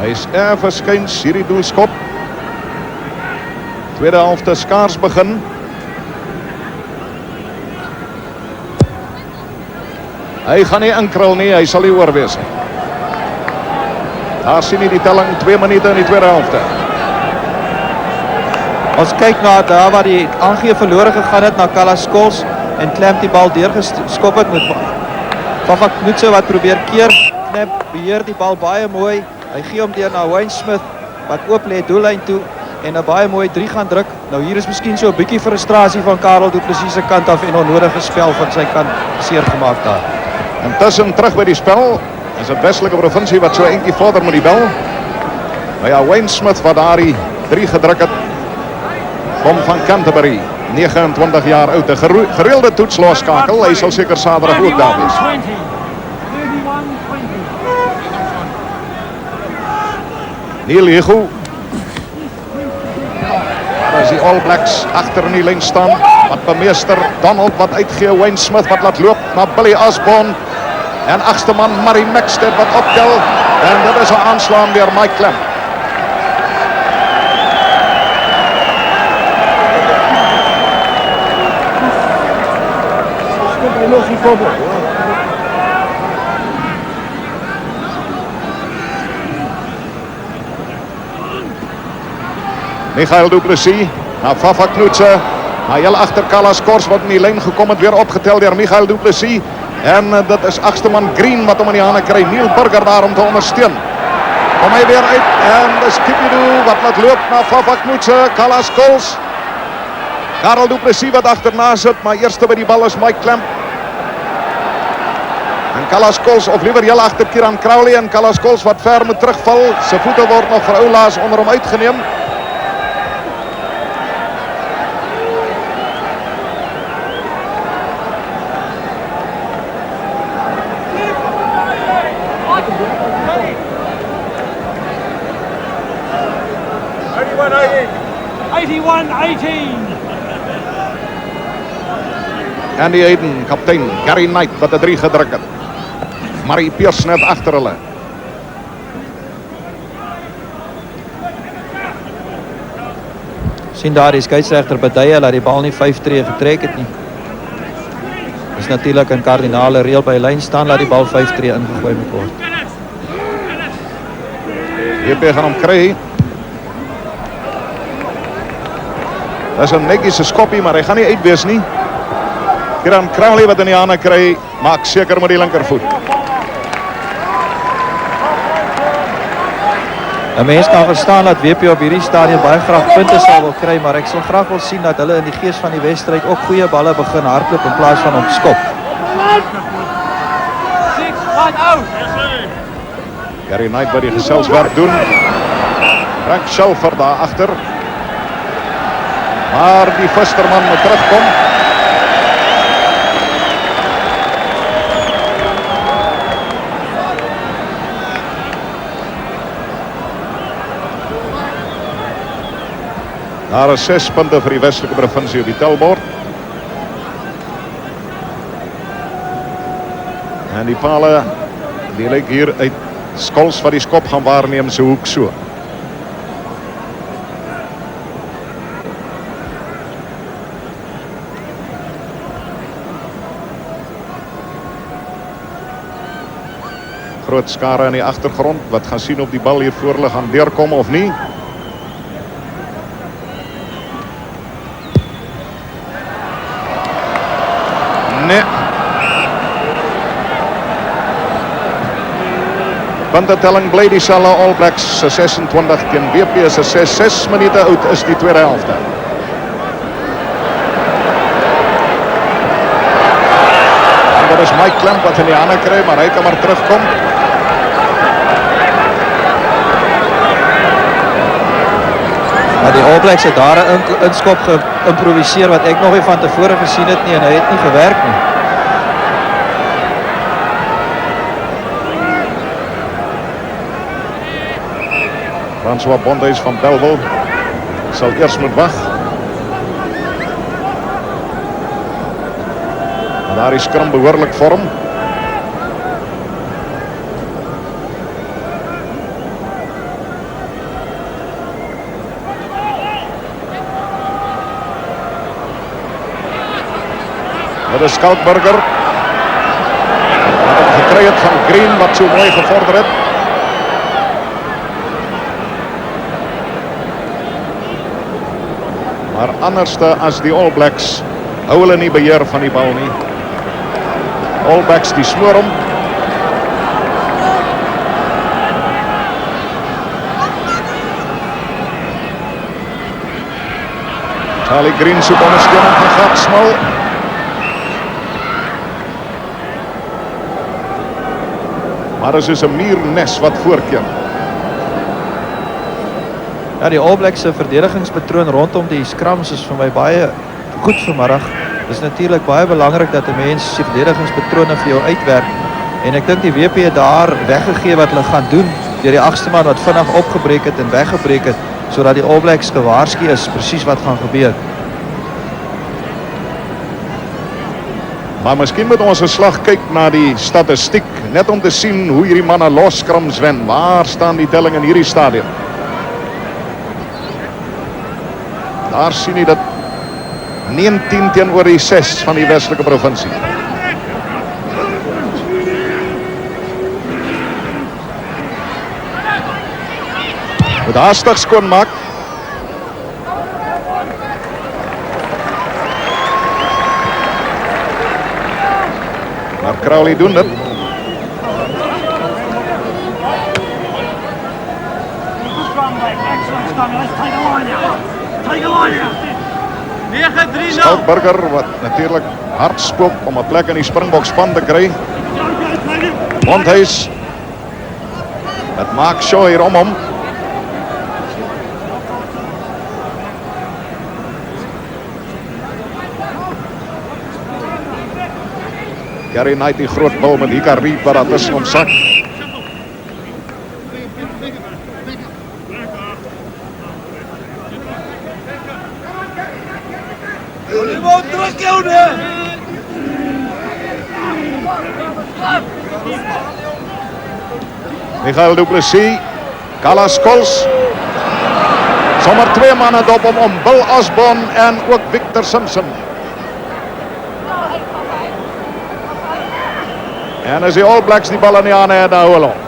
B: Hy is verskyns hierdie doelskop. Tweede helfte skaars begin. Hy gaan nie inkrul nie, hy sal nie oorwees nie. Daar sien jy die telling, 2 minute in die tweede helfte.
J: Ons kyk na daar waar die aangee verlore gegaan het na Kalaskols en Clem die bal deurgeskop het met Vava Knoetse wat probeer keer. Clem beheer die bal baie mooi. Hy gee hom deur na Wayne Smith wat oop lê doellyn toe en 'n baie mooi 3 gaan druk. Nou hier is miskien so 'n bietjie frustrasie van Karel Du Plessis se kant af en onnodige spel van sy kant seer gemaak daar.
B: Intussen terug by die spel. Is dit Westelike Provinsie wat so eentjie vorder met die bal. Maar ja, Wayne Smith wat daar die 3 gedruk het. Kom van Canterbury, 29 jaar oud. 'n gereelde toetslaaskakel. Hy sal seker Saterdag ook daar wees.
K: 31-20.
B: Neil Hego. Daar is die All Blacks agter in die lyn staan. Wat bemeester Donald wat uitgee. Wayne Smith wat laat loop na Billy Osborne. En agste man Murray Maxted wat optel. En dit is 'n aanslaan deur Mike Clem. Michael Du Plessis na Vava Knoetse. Na heel agter Kalaskors wat in die lyn gekom het, weer opgetel deur Michael Du Plessis. En dit is agste man Green wat hom in die hande kry. Neil Burger daar om te ondersteun. Kom hy weer uit en dis Kipidu wat laat loop na Vava Knoetse. Kalaskors. Karel Du Plessis wat agterna sit, maar eerste by die bal is Mike Clem. En Kalaskors of liewer heel agter Kieran Crowley en Kalaskors wat ver moet terugval. Sy voete word nog vir Oulaas onder hom uitgeneem. Andy Hayden, kaptein, Gary Knight wat 'n 3 gedruk het. Murray Pierce net agter hulle.
J: Sien daar die skeieregter beduie dat die bal nie 5 tree getrek het nie. Dis natuurlik 'n kardinale reël by lyn staan dat die bal 5 tree ingegooi moet word.
B: JP gaan hom kry. Dis 'n netjiese skoppie, maar hy gaan nie uitwees nie. Kieran Crowley wat in die hande kry, maak seker met die linkervoet.
J: 'n Mens kan verstaan dat WP op hierdie stadium baie graag punte sal wil kry, maar ek sal graag wil sien dat hulle in die gees van die wedstryd ook goeie balle begin hardloop in plaas van om skop.
B: Gary Knight wat die geselswerk doen. Frank Shelfer daar agter. Maar die Visterman moet terugkom. Daar is 6 punte vir die Westelike Provinsie op die telbord. En die pale, die lyk hier uit Skols wat die skop gaan waarneem se hoek so. Groot skare in die agtergrond wat gaan sien of die bal hier voor hulle gaan deurkom of nie. Nee. Puntetelling bly dieselfde. All Blacks se 26 teen WP se 6 minute oud is die tweede helfte. Dit is Mike Klemp wat in die hande kry, maar hy kan maar terugkom.
J: Maar die All Blacks het daar 'n inskop geïmproviseer wat ek nog nie van tevore gesien het nie en hy het nie gewerk nie.
B: François Bonduis van Belleville sal eers moet wag. En daar is skrum behoorlik vorm. Dit is Skalkburger. Wat hom gekry het van Green wat so mooi gevorder het. Maar anderste as die All Blacks hou hulle nie beheer van die bal nie. All Blacks die smoor hom. Charlie Green soek ondersteuning van Gert Smal. Maar dit is 'n muurnes wat voorkeer.
J: Ja, die All Blacks se verdedigingspatroon rondom die scrums is vir my baie goed vanmiddag. Dit is natuurlik baie belangrik dat 'n mens se verdedigingspatrone vir jou uitwerk. En ek dink die WP het daar weggegee wat hulle gaan doen deur die agste man wat vinnig opgebreek het en weggebreek het sodat die All Blacks gewaarsku is presies wat gaan gebeur.
B: Maar miskien moet ons 'n slag kyk na die statistiek net om te sien hoe hierdie manne los scrums wen. Waar staan die telling in hierdie stadium? Daar sien jy dat 19 teenoor die 6 van die Westelike provinsie. Moet haastig skoonmaak. Maar Crowley doen dit. Skalkburger wat natuurlijk hard spook om 'n plek in die Springbok span te kry. Bonduis. Het maak Shaw hier om hom. Gary Knight die groot bal met Hika Reed wat daar tussen hom sak. Michael Du Plessis, Callas Cols. Sommer twee manne dop om Bill Osborne en ook Victor Simpson. En as die All Blacks die bal in die hande het, dan hou hulle hom.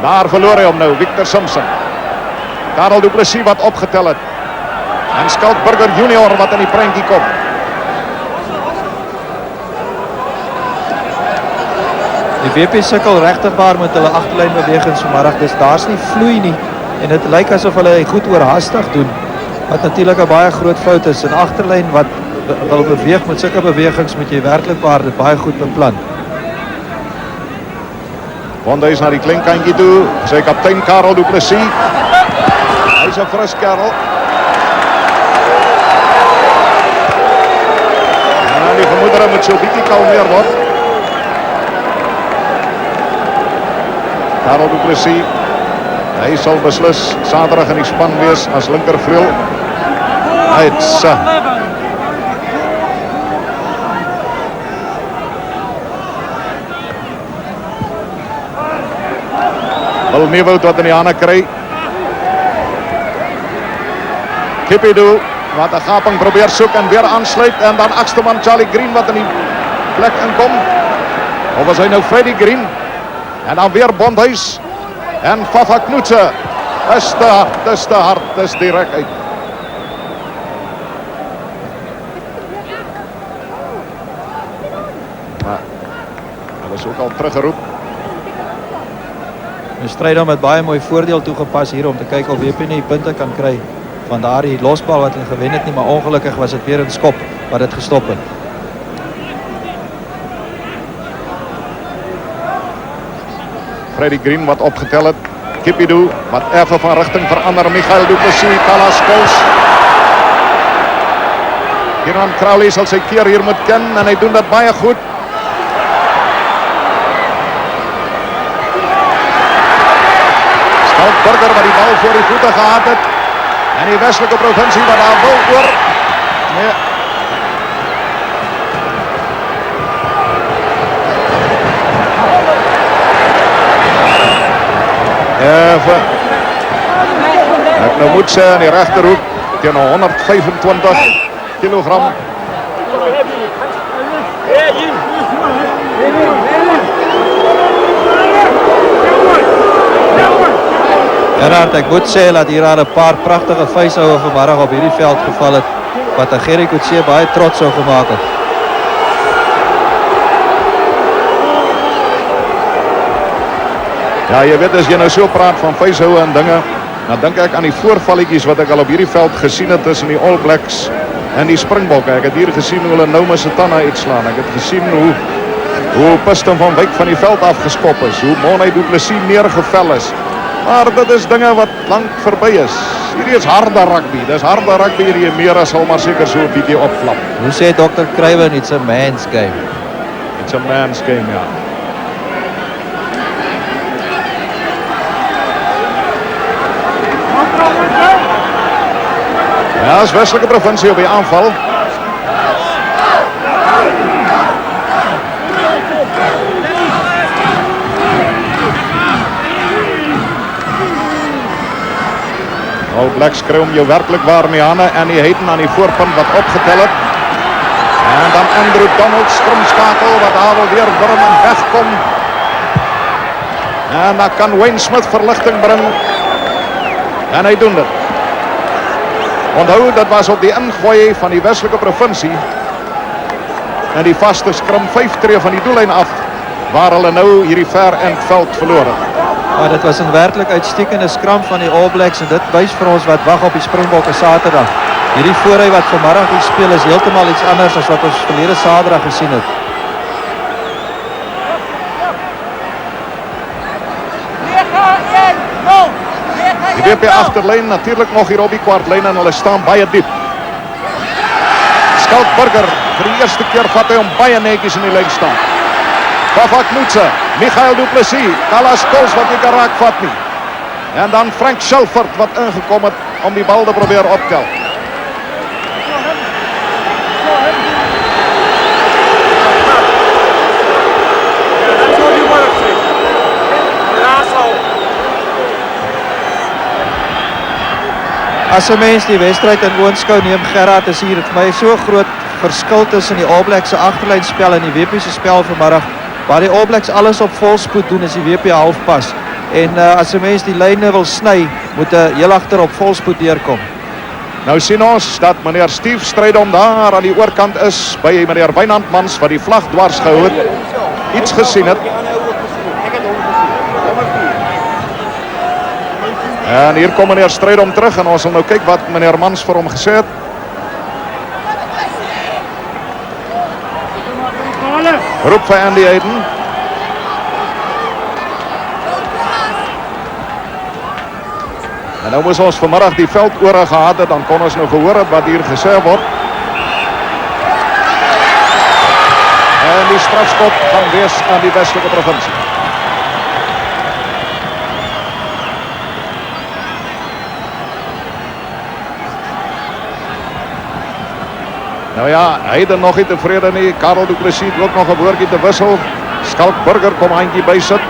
B: Daar verloor hy hom nou, Victor Simpson. Karel Du Plessis wat opgetel het. En Skalkburger Junior wat in die prentjie kom.
J: Die WP sukkel regtig waar met hulle agterlynbewegings vanmiddag. Daar's nie vloei nie en dit lyk asof hulle goed oorhaastig doen. Wat natuurlik 'n baie groot fout is. 'n Agterlyn wat wil beweeg met sulke bewegings moet jy werklik waar dit baie goed beplan.
B: Bonduis na die klein kantjie toe. Sy kaptein Karel Du Plessis. Hy's 'n fris kerel. En die gemoedere moet so 'n bietjie kalmeer word. Karel Du Plessis. Hy sal beslis Saterdag in die span wees as linkervleuel. Hy's Wil Nieuwoud wat in die hande kry. Kipidu wat 'n gaping probeer soek en weer aansluit en dan agsterman Charlie Green wat in die plek inkom. Of was hy nou Freddie Green? En dan weer Bonduis en Fafa Knoetse. Dis te hard, dis direk uit. Maar hulle is ook al teruggeroep.
J: Die stryd met baie mooi voordeel toegepas hier om te kyk of WP nie punte kan kry van daardie losbal wat hulle gewen het nie, maar ongelukkig was dit weer 'n skop wat dit gestop het.
B: Freddie Green wat opgetel het. Kipidoo wat even van richting verander. Michael Du Plessis, Kalas Kols. Kieran Crowley sal sy keer hier moet ken en hy doen dit baie goed. Burger wat die bal voor die voete gehad het. En die Westelike provinsie wat daar wil oor. Nee. Ek nou moet sê in die regterhoek teen 125 kilogram.
J: Gerard, ek moet sê dat hier aan 'n paar pragtige vuishoue vanmiddag op hierdie veld geval het wat aan Gerrie Coetzee baie trots sou gemaak het.
B: Ja, jy weet as jy nou so praat van vuishoue en dinge, dan dink ek aan die voorvalletjies wat ek al op hierdie veld gesien het tussen die All Blacks en die Springbokke. Ek het hier gesien hoe hulle nou Msitana uitslaan. Ek het gesien hoe Piston van Wyk van die veld afgeskop is, hoe Monay Du Plessis neergevel is. Maar dit is dinge wat lank verby is. Hierdie is harde rugby. Dis harde rugby hierdie meer as sal maar seker so 'n bietjie opklap.
J: Hoe sê Dr. Kruiven, it's a man's game.
B: It's a man's game, ja. Ja, is Westelike provinsie op die aanval. All Blacks kry om jou werklik waar in die hande en die Hayden aan die voorpunt wat opgetel het. En dan Andrew Donald skrumskakel wat daar wil weer wurm en wegkom. En dan kan Wayne Smith verligting bring. En hy doen dit. Onthou, dat was op die ingooi van die Westelike provinsie. En die vaste skrum 5 tree van die doellyn af, waar hulle nou hierdie ver endveld verloor het.
J: Maar dit was 'n werklik uitstekende skram van die All Blacks en dit wys vir ons wat wag op die Springbokke Saterdag. Hierdie voorry wat vanmiddag gespeel is heeltemal iets anders as wat ons verlede Saterdag gesien het.
B: Die WP agterlyn natuurlik nog hier op die kwartlyn en hulle staan baie diep. Skalk Burger vir die eerste keer vat hy hom baie netjies in die lyn staan. Bafak Mutse, Michael Du Plessis, Kalas Kols wat nie kan raakvat nie. En dan Frank Shelford wat ingekom het om die bal te probeer optel.
J: As 'n mens die wedstryd in oënskou neem, Gerard, is hier vir my so groot verskil tussen die All Blacks se agterlynspel en die WP se spel vanmiddag. Waar die All Blacks alles op volspoed doen, is die WP halfpas. En as 'n mens die lyne wil sny, moet hy heel agter op volspoed deurkom.
B: Nou sien ons dat meneer Steve Strydom daar aan die oorkant is by meneer Wynand Mans wat die vlag dwars gehou het. Iets gesien het. En hier kom meneer Strydom terug en ons sal nou kyk wat meneer Mans vir hom gesê het. Roep vir Andy Hayden. En nou moes ons vanmiddag die veld oor gehad het, dan kon ons nou gehoor het wat hier gesê word. En die strafskop gaan wees aan die Westelike provinsie. Nou ja, Hayden nog niet tevreden nie. Karel Du Plessis ook nog een woordje te wissel. Skalk Burger kom handjie by sit.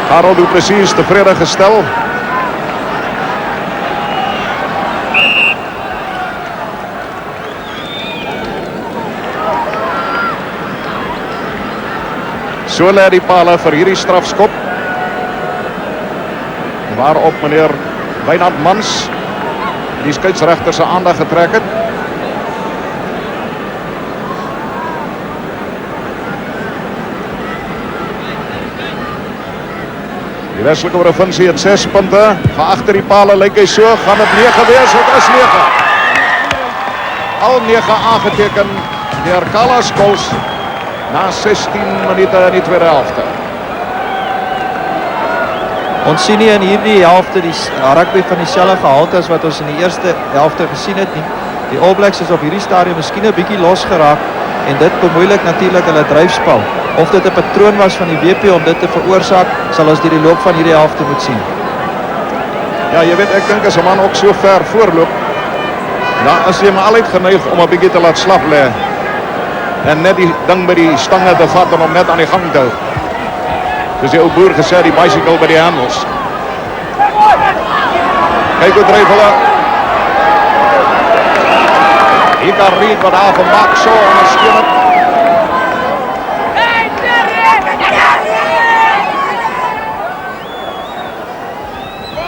B: Karel Du Plessis is tevreden gestel. So lê die pale vir hierdie strafskop. Waarop meneer Wynand Mans die skeieregter se aandag getrek het. Die Westelike provinsie het 6 punte. Van agter die pale lyk hy so, gaan dit 9 wees, dit is 9. Al 9 aangeteken deur Carla Scholes na 16 minute in die tweede helfte.
J: Ons sien nie in hierdie helfte die rugby van dieselfde gehalte as wat ons in die eerste helfte gesien het nie. Die All Blacks is op hierdie stadium miskien 'n bietjie losgeraak en dit bemoeilik natuurlik hulle dryfspel. Of dit 'n patroon was van die WP om dit te veroorsaak, sal ons deur die loop van hierdie helfte moet sien.
B: Ja, jy weet, ek dink as 'n man ook so ver voorloop, dan is jy maar altyd geneig om 'n bietjie te laat slap lê en net die ding by die stange te vat en om net aan die gang te hou. Soos die ou boer gesê, die bicycle by die handels. Kyk hoe dryf hulle. Hier kan Reed wat daar van Mark Shaw ondersteun het.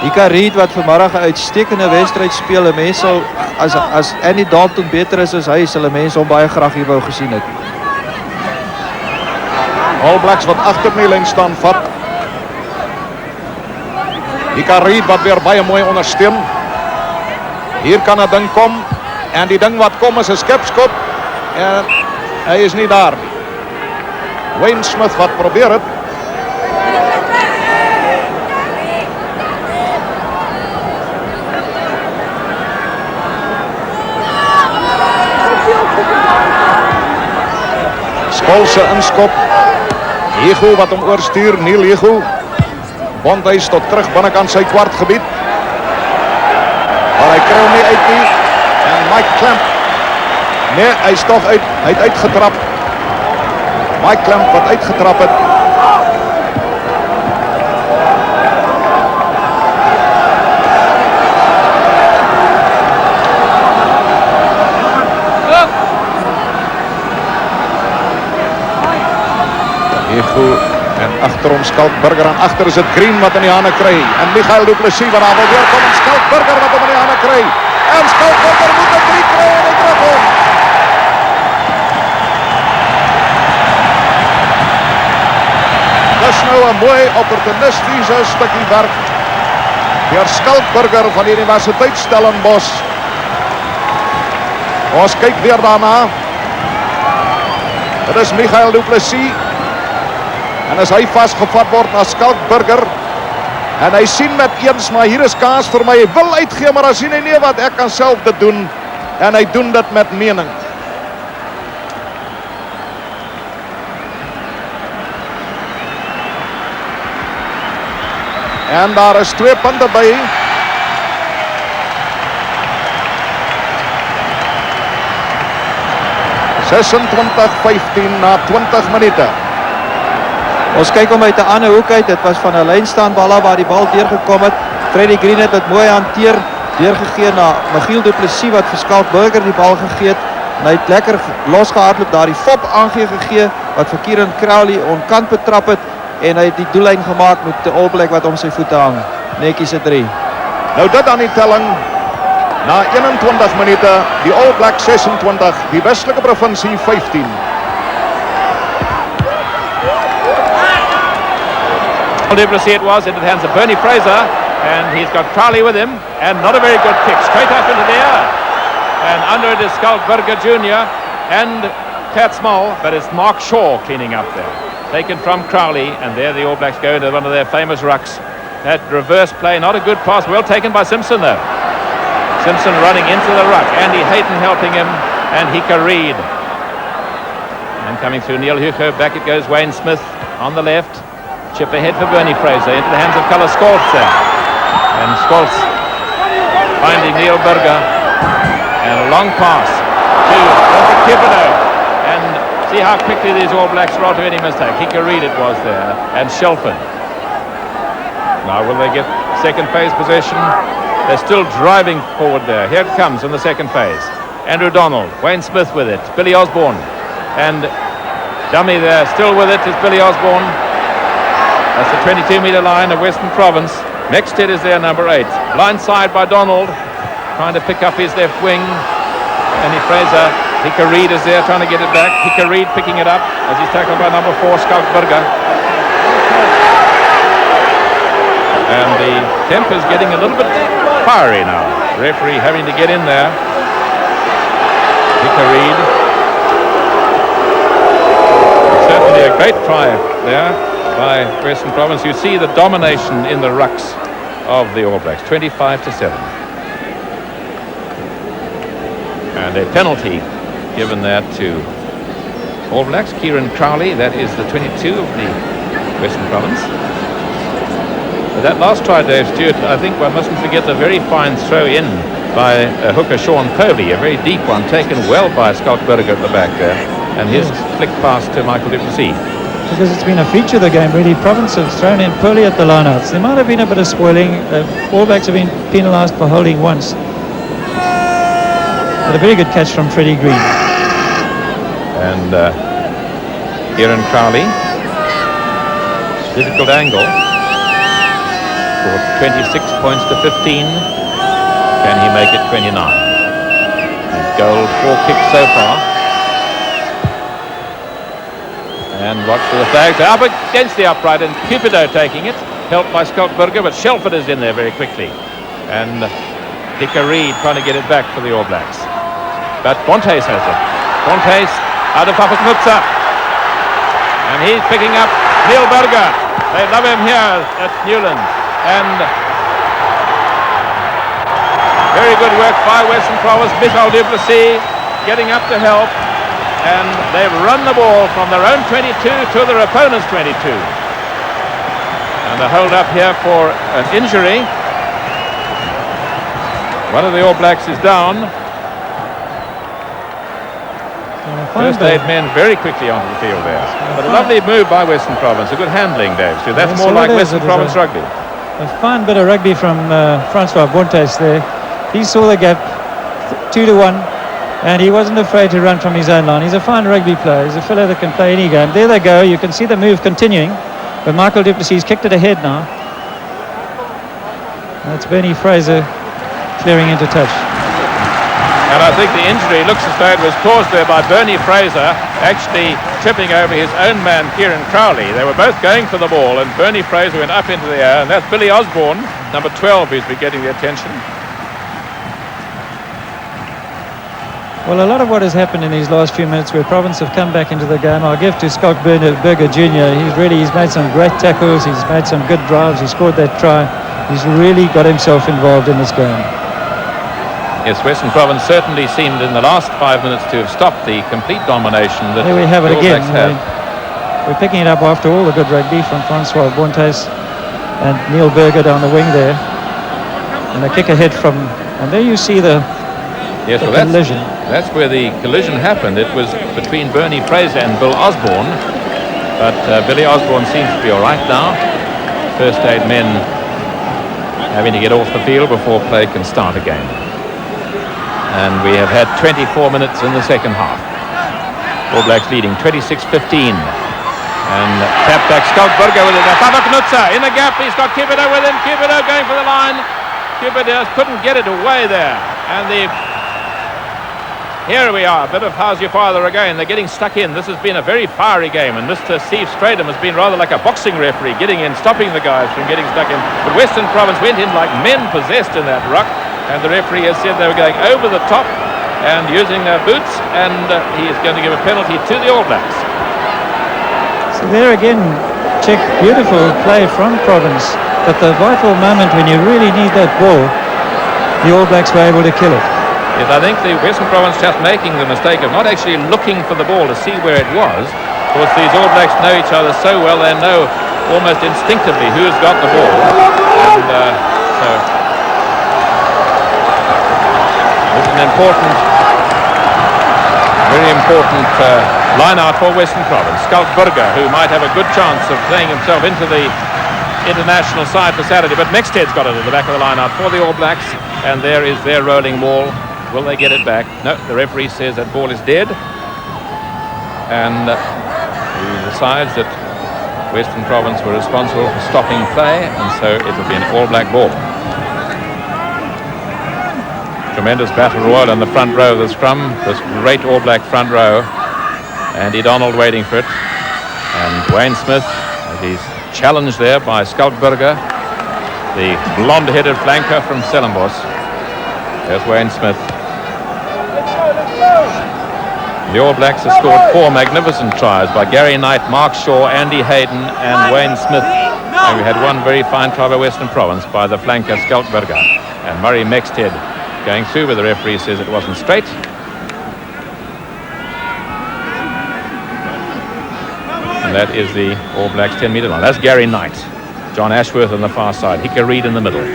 J: Ika Reed wat vanmiddag 'n uitstekende wedstryd speel. 'n Mens sal as Andy Dalton beter is as hy, sal 'n mens hom baie graag hier wou gesien het.
B: All Blacks wat agter die lyn staan vat. Ika Reed wat weer baie mooi ondersteun. Hier kan 'n ding kom en die ding wat kom is 'n skepskop en hy is nie daar nie. Wayne Smith wat probeer het. Scholes se inskop. Hego wat hom oorstuur, Neil Hego. Bondhuis tot terug binnekant sy kwartgebied. Maar hy kry hom nie uit nie. En Mike Clamp. Nee, hy's tog uit. Hy het uitgetrap. Mike Clamp wat uitgetrap het. Hego en agter hom Skalkburger en agter is dit Green wat in die hande kry en Michael Du Plessis wat daar wil deurkom en Skalkburger wat hom in die hande kry en Skalkburger moet 'n 3 kry en hy trap hom. Dis nou 'n mooi opportunistiese stukkie werk deur Skalkburger van die Universiteit Stellenbosch. Ons kyk weer daarna. Dit is Michael Du Plessis. En as hy vasgevat word na Skalkburger en hy sien met eens, maar hier is kans vir my, hy wil uitgee, maar dan sien hy nee wat, ek kan self dit doen en hy doen dit met mening. En daar is 2 punte by. (26-15) na 20 minute.
J: Ons kyk hom uit 'n ander hoek uit. Dit was van 'n lynstaanbal af waar die bal deurgekom het. Freddie Green het dit mooi hanteer, deurgegee na Michiel Du Plessis wat vir Skalkburger die bal gegee het. En hy het lekker losgehardloop, daar die fop gegee wat vir Kieran Crowley onkant betrap het en hy het die doellyn gemaak met die All Black wat om sy voete hang. Netjies 'n 3.
B: Nou dit aan die telling. Na 21 minute, die All Black 26, die Westelike Provinsie 15.
L: Du Plessis it was into the hands of Bernie Fraser, and he's got Crowley with him, and not a very good kick, straight up into the air. And under it is Skalkburger Jr. and Pat Small, but it's Mark Shaw cleaning up there. Taken from Crowley, and there the All Blacks go into one of their famous rucks. That reverse play, not a good pass, well taken by Simpson though. Simpson running into the ruck, Andy Hayton helping him, and Hika Reed. And coming through Neil Hugo, back it goes Wayne Smith on the left. Chip ahead for Bernie Fraser into the hands of Carla Scholes there. And Scholes finding Neil Burger. And a long pass to Kibino. And see how quickly these All Blacks roll to any mistake. Hika Reed it was there. And Shelford. Now will they get second phase possession? They're still driving forward there. Here it comes in the second phase. Andrew Donald, Wayne Smith with it. Billy Osborne. And dummy there, still with it is Billy Osborne. That's the 22-metre line of Western Province. Next hit is there, number 8. Blindside by Donald, trying to pick up his left wing. Andy Fraser, Hika Reed is there, trying to get it back. Hika Reed picking it up as he's tackled by number 4, Skalkburger. And the temper's getting a little bit fiery now. Referee having to get in there. Hika Reed. a great try there by Western Province. You see the domination in the rucks of the All Blacks, 25-7. And a penalty given there to All Blacks. Kieran Crowley, that is the 22 of the Western Province. But that last try, Dave Stewart, I think one mustn't forget the very fine throw in by hooker Sean Povey, a very deep one, taken well by Skalkberger at the back there, and his flick pass to Michael Duplessis.
J: Because it's been a feature of the game, really. Province have thrown in poorly at the lineouts. There might have been a bit of spoiling. All Blacks have been penalised for holding once. But a very good catch from Freddie Green.
L: And Kieran Crowley, difficult angle for 26 points to 15. Can he make it 29? His goal 4 kicks so far. And watch for the flags. Up against the upright, and Cupido taking it, helped by Skalkberger, but Shelford is in there very quickly. And Dicker Reid trying to get it back for the All Blacks. But Bontes has it. Bontes out of Papaknutsa. And he's picking up Neil Berger. They love him here at Newlands. And very good work by Western Province. Michael Duplessis getting up to help. And they've run the ball from their own 22 to their opponent's 22. And a hold up here for an injury. One of the All Blacks is down. First aid men very quickly onto the field there. But a lovely move by Western Province. A good handling, Dave. So that's more like Western Province rugby.
J: A fine bit of rugby from Francois Bontes there. He saw the gap, 2-1. And he wasn't afraid to run from his own line. He's a fine rugby player. He's a fellow that can play any game. There they go. You can see the move continuing. But Michael Duplessis kicked it ahead now. That's Bernie Fraser clearing into touch.
L: And I think the injury looks as though it was caused there by Bernie Fraser actually tripping over his own man, Kieran Crowley. They were both going for the ball, and Bernie Fraser went up into the air. And that's Billy Osborne, number 12, who's been getting the attention.
J: Well, a lot of what has happened in these last few minutes where Province have come back into the game, I'll give to Skalkberger Jr. He's made some great tackles, he's made some good drives, he scored that try. He's really got himself involved in this game.
L: Yes, Western Province certainly seemed in the last 5 minutes to have stopped the complete domination that
J: Here we have it
L: the All
J: again.
L: Blacks had.
J: We're picking it up after all the good rugby from Francois Bontes and Neil Berger down the wing there. And a kick ahead from, and there you see the collision.
L: That's where the collision happened. It was between Bernie Fraser and Bill Osborne, but Billy Osborne seems to be all right now. First aid men having to get off the field before play can start again. And we have had 24 minutes in the second half. All Blacks leading 26-15. And tap back Skalkberger with it. Papaknutsa in the gap. He's got Cupido with him. Cupido going for the line. Cupido couldn't get it away there. And here we are, a bit of how's your father again. They're getting stuck in. This has been a very fiery game, and Mr. Steve Stradham has been rather like a boxing referee, getting in, stopping the guys from getting stuck in. But Western Province went in like men possessed in that ruck, and the referee has said they were going over the top and using their boots, and he is going to give a penalty to the All Blacks.
J: So there again, check, beautiful play from Province, but the vital moment when you really need that ball, the All Blacks were able to kill it.
L: Yes, I think the Western Province just making the mistake of not actually looking for the ball to see where it was. Of course, these All Blacks know each other so well, they know almost instinctively who's got the ball. And so this is an important, very important line out for Western Province. Skalkberger, who might have a good chance of playing himself into the international side for Saturday, but Mexted's got it at the back of the line out for the All Blacks, and there is their rolling ball. Will they get it back? No, the referee says that ball is dead, and he decides that Western Province were responsible for stopping play, and so it will be an All Black ball. Tremendous battle royal on the front row of the scrum, this great All Black front row. Andy Donald waiting for it, and Wayne Smith, as he's challenged there by Skalkberger, the blonde-headed flanker from Stellenbosch. There's Wayne Smith. The All Blacks have scored 4 magnificent tries by Gary Knight, Mark Shaw, Andy Hayden and Wayne Smith. And we had one very fine try by Western Province by the flanker Skalkberger. And Murray Mexted going through, but the referee says it wasn't straight. And that is the All Blacks 10-metre line. That's Gary Knight. John Ashworth on the far side. Hicker Reid in the middle.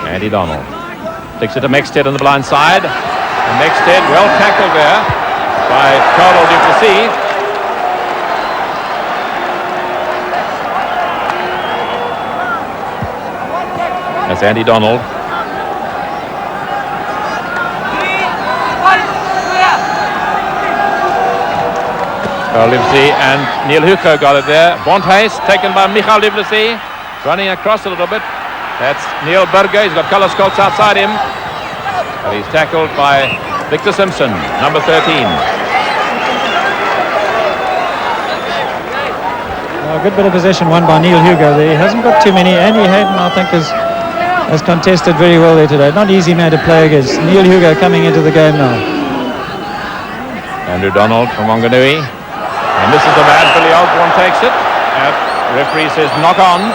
L: Andy Donald takes it to Mexted on the blind side. And Mexted well tackled there by Carlo du Plessis. That's Andy Donald. Carl du Plessis and Neil Hugo got it there. Bonthys taken by Michael du Plessis. Running across a little bit. That's Neil Burger. He's got Carlos Colts outside him. But he's tackled by Victor Simpson, number 13.
J: A good bit of possession won by Neil Hugo there. He hasn't got too many. Andy Hayden, I think, has contested very well there today. Not easy man to play against. Neil Hugo coming into the game now.
L: Andrew Donald from Wanganui. And this is the man. Billy Osborne takes it. And the referee says knock on.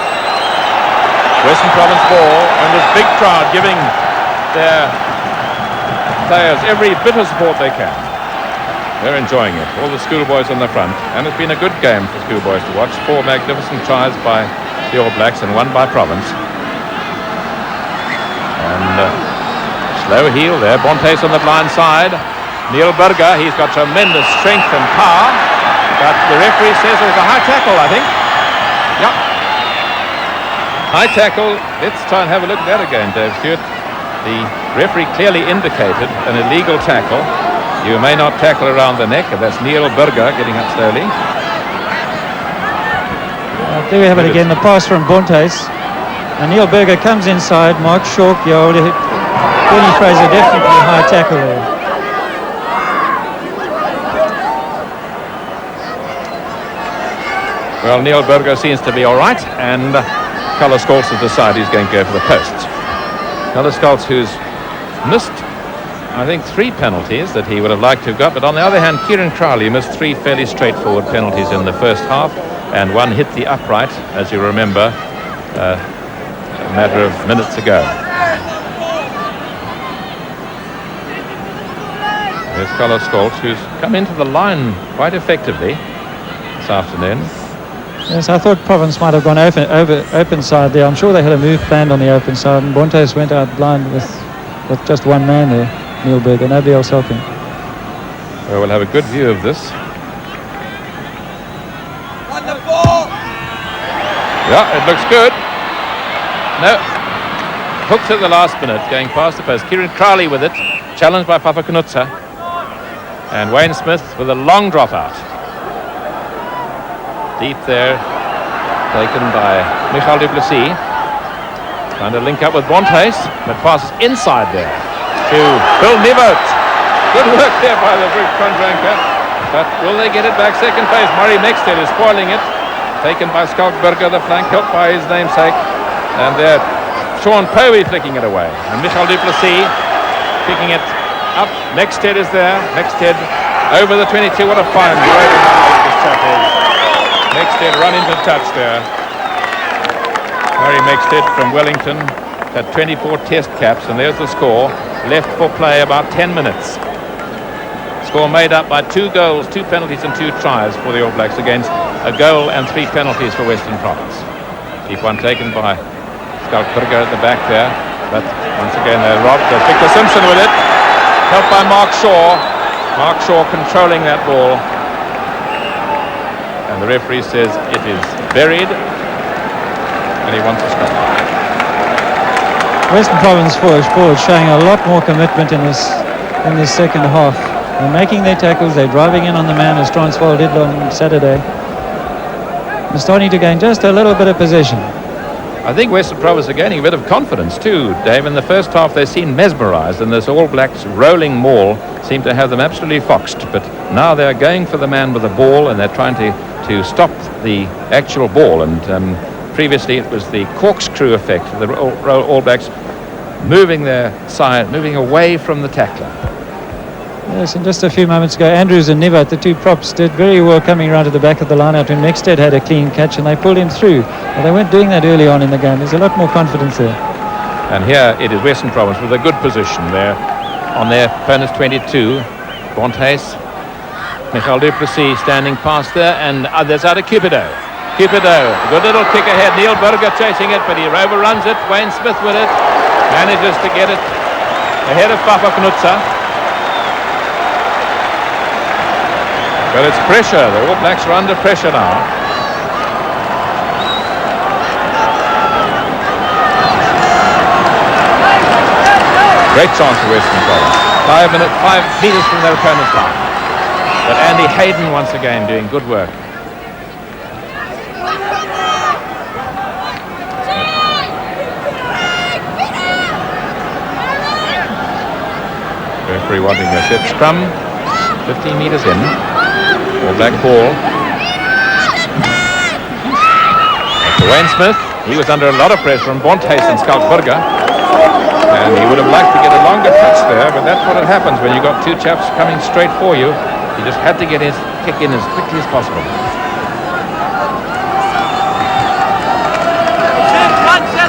L: Western Province ball. And this big crowd giving their players every bit of support they can. They're enjoying it. All the schoolboys on the front. And it's been a good game for schoolboys to watch. 4 magnificent tries by the All Blacks and 1 by Province. And slow heel there. Bonthys on the blind side. Neil Burger, he's got tremendous strength and power. But the referee says it was a high tackle, I think. Yep. High tackle. Let's try and have a look at that again, Dave Stewart. The referee clearly indicated an illegal tackle. You may not tackle around the neck. That's Neil Burger getting up slowly.
J: There we have it again, the pass from Bonthys. And Neil Burger comes inside. Mark Shaw, Tony Fraser, definitely high tackle there.
L: Well, Neil Burger seems to be all right. And Carlos Colts has decided he's going to go for the posts. Carlos Colts, who's missed, I think, 3 penalties that he would have liked to have got. But on the other hand, Kieran Crowley missed 3 fairly straightforward penalties in the first half. And 1 hit the upright, as you remember, a matter of minutes ago. There's Carlos Colts, who's come into the line quite effectively this afternoon.
J: Yes, I thought Province might have gone open side there. I'm sure they had a move planned on the open side, and Bonthys went out blind with just 1 man there, Neil Burger, nobody else helping.
L: Well, we'll have a good view of this.
Q: On the ball.
L: Yeah, it looks good. No, hooked at the last minute, going past the post. Kieran Crowley with it, challenged by Papa Knutsa. And Wayne Smith with a long drop out. Deep there, taken by Michael du Plessis. Trying to link up with Bonthys, but passes inside there to Bill Nivot. Good work there by the British front-ranker. But will they get it back? Second phase, Murray Mexted is spoiling it. Taken by Skalkberger, the flank, helped by his namesake. And there, Sean Povey flicking it away. And Michael du Plessis picking it up. Mexted is there. Mexted over the 22. What a fine great this chap is. Mexted run into touch there. Murray Mexted from Wellington had 24 test caps, and there's the score. Left for play about 10 minutes. Score made up by 2 goals, 2 penalties and 2 tries for the All Blacks against a goal and 3 penalties for Western Province. Keep one taken by Skalkberger at the back there, but once again they're robbed. There's Victor Simpson with it, helped by Mark Shaw. Mark Shaw controlling that ball. And the referee says it is buried, and he wants to stop.
J: Western Province forwards showing a lot more commitment in this second half. They're making their tackles, they're driving in on the man as Transvaal did on Saturday. They're starting to gain just a little bit of possession.
L: I think Western Province are gaining a bit of confidence too, Dave. In the first half they seemed mesmerised, and this All Blacks rolling maul seemed to have them absolutely foxed. But now they're going for the man with the ball, and they're trying to stop the actual ball. And previously it was the corkscrew effect, the All Blacks moving their side, moving away from the tackler.
J: Yes, and just a few moments ago, Andrews and Nivat, the two props, did very well coming around to the back of the line-out when Mexted had a clean catch and they pulled him through. Well, they weren't doing that early on in the game. There's a lot more confidence there.
L: And here it is Western Province with a good position there on their opponent's 22. Bontes, Michael Duplessis standing past there, and others out of Cupido. Cupido, good little kick ahead. Neil Berger chasing it, but he overruns it. Wayne Smith with it, manages to get it ahead of Papa Knutza. But it's pressure. The All Blacks are under pressure now. Great chance for Western Province. 5 meters from their opponent's line. But Andy Hayden once again doing good work. Referee wanting a set scrum. 15 meters in. All Black ball. To Wayne Smith. He was under a lot of pressure from Bontes and Skalkberger. And he would have liked to get a longer touch there, but that's what happens when you've got two chaps coming straight for you. He just had to get his kick in as quickly as possible.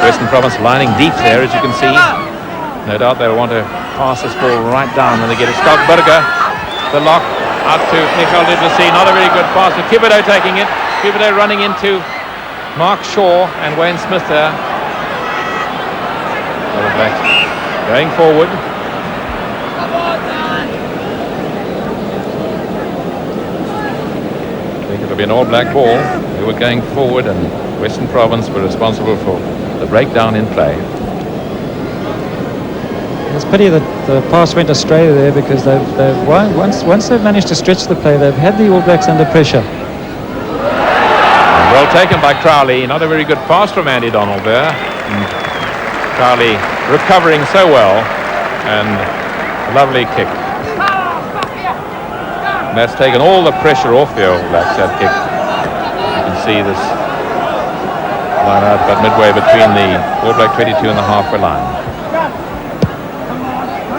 L: Western Province lining deep there, as you can see. No doubt they'll want to pass this ball right down when they get it. Skalkberger, the lock, out to Michael Duplessis. Not a very good pass, but Cupido taking it. Cupido running into Mark Shaw and Wayne Smith there. All Blacks going forward. I think it'll be an All Black ball. They were going forward, and Western Province were responsible for the breakdown in play.
J: It's a pity that the pass went astray there, because once they've managed to stretch the play, they've had the All Blacks under pressure.
L: Well taken by Crowley. Not a very good pass from Andy Donald there. And Crowley recovering so well, and a lovely kick. And that's taken all the pressure off the All Blacks, that kick. You can see this line out about midway between the All Black 22 and the halfway line.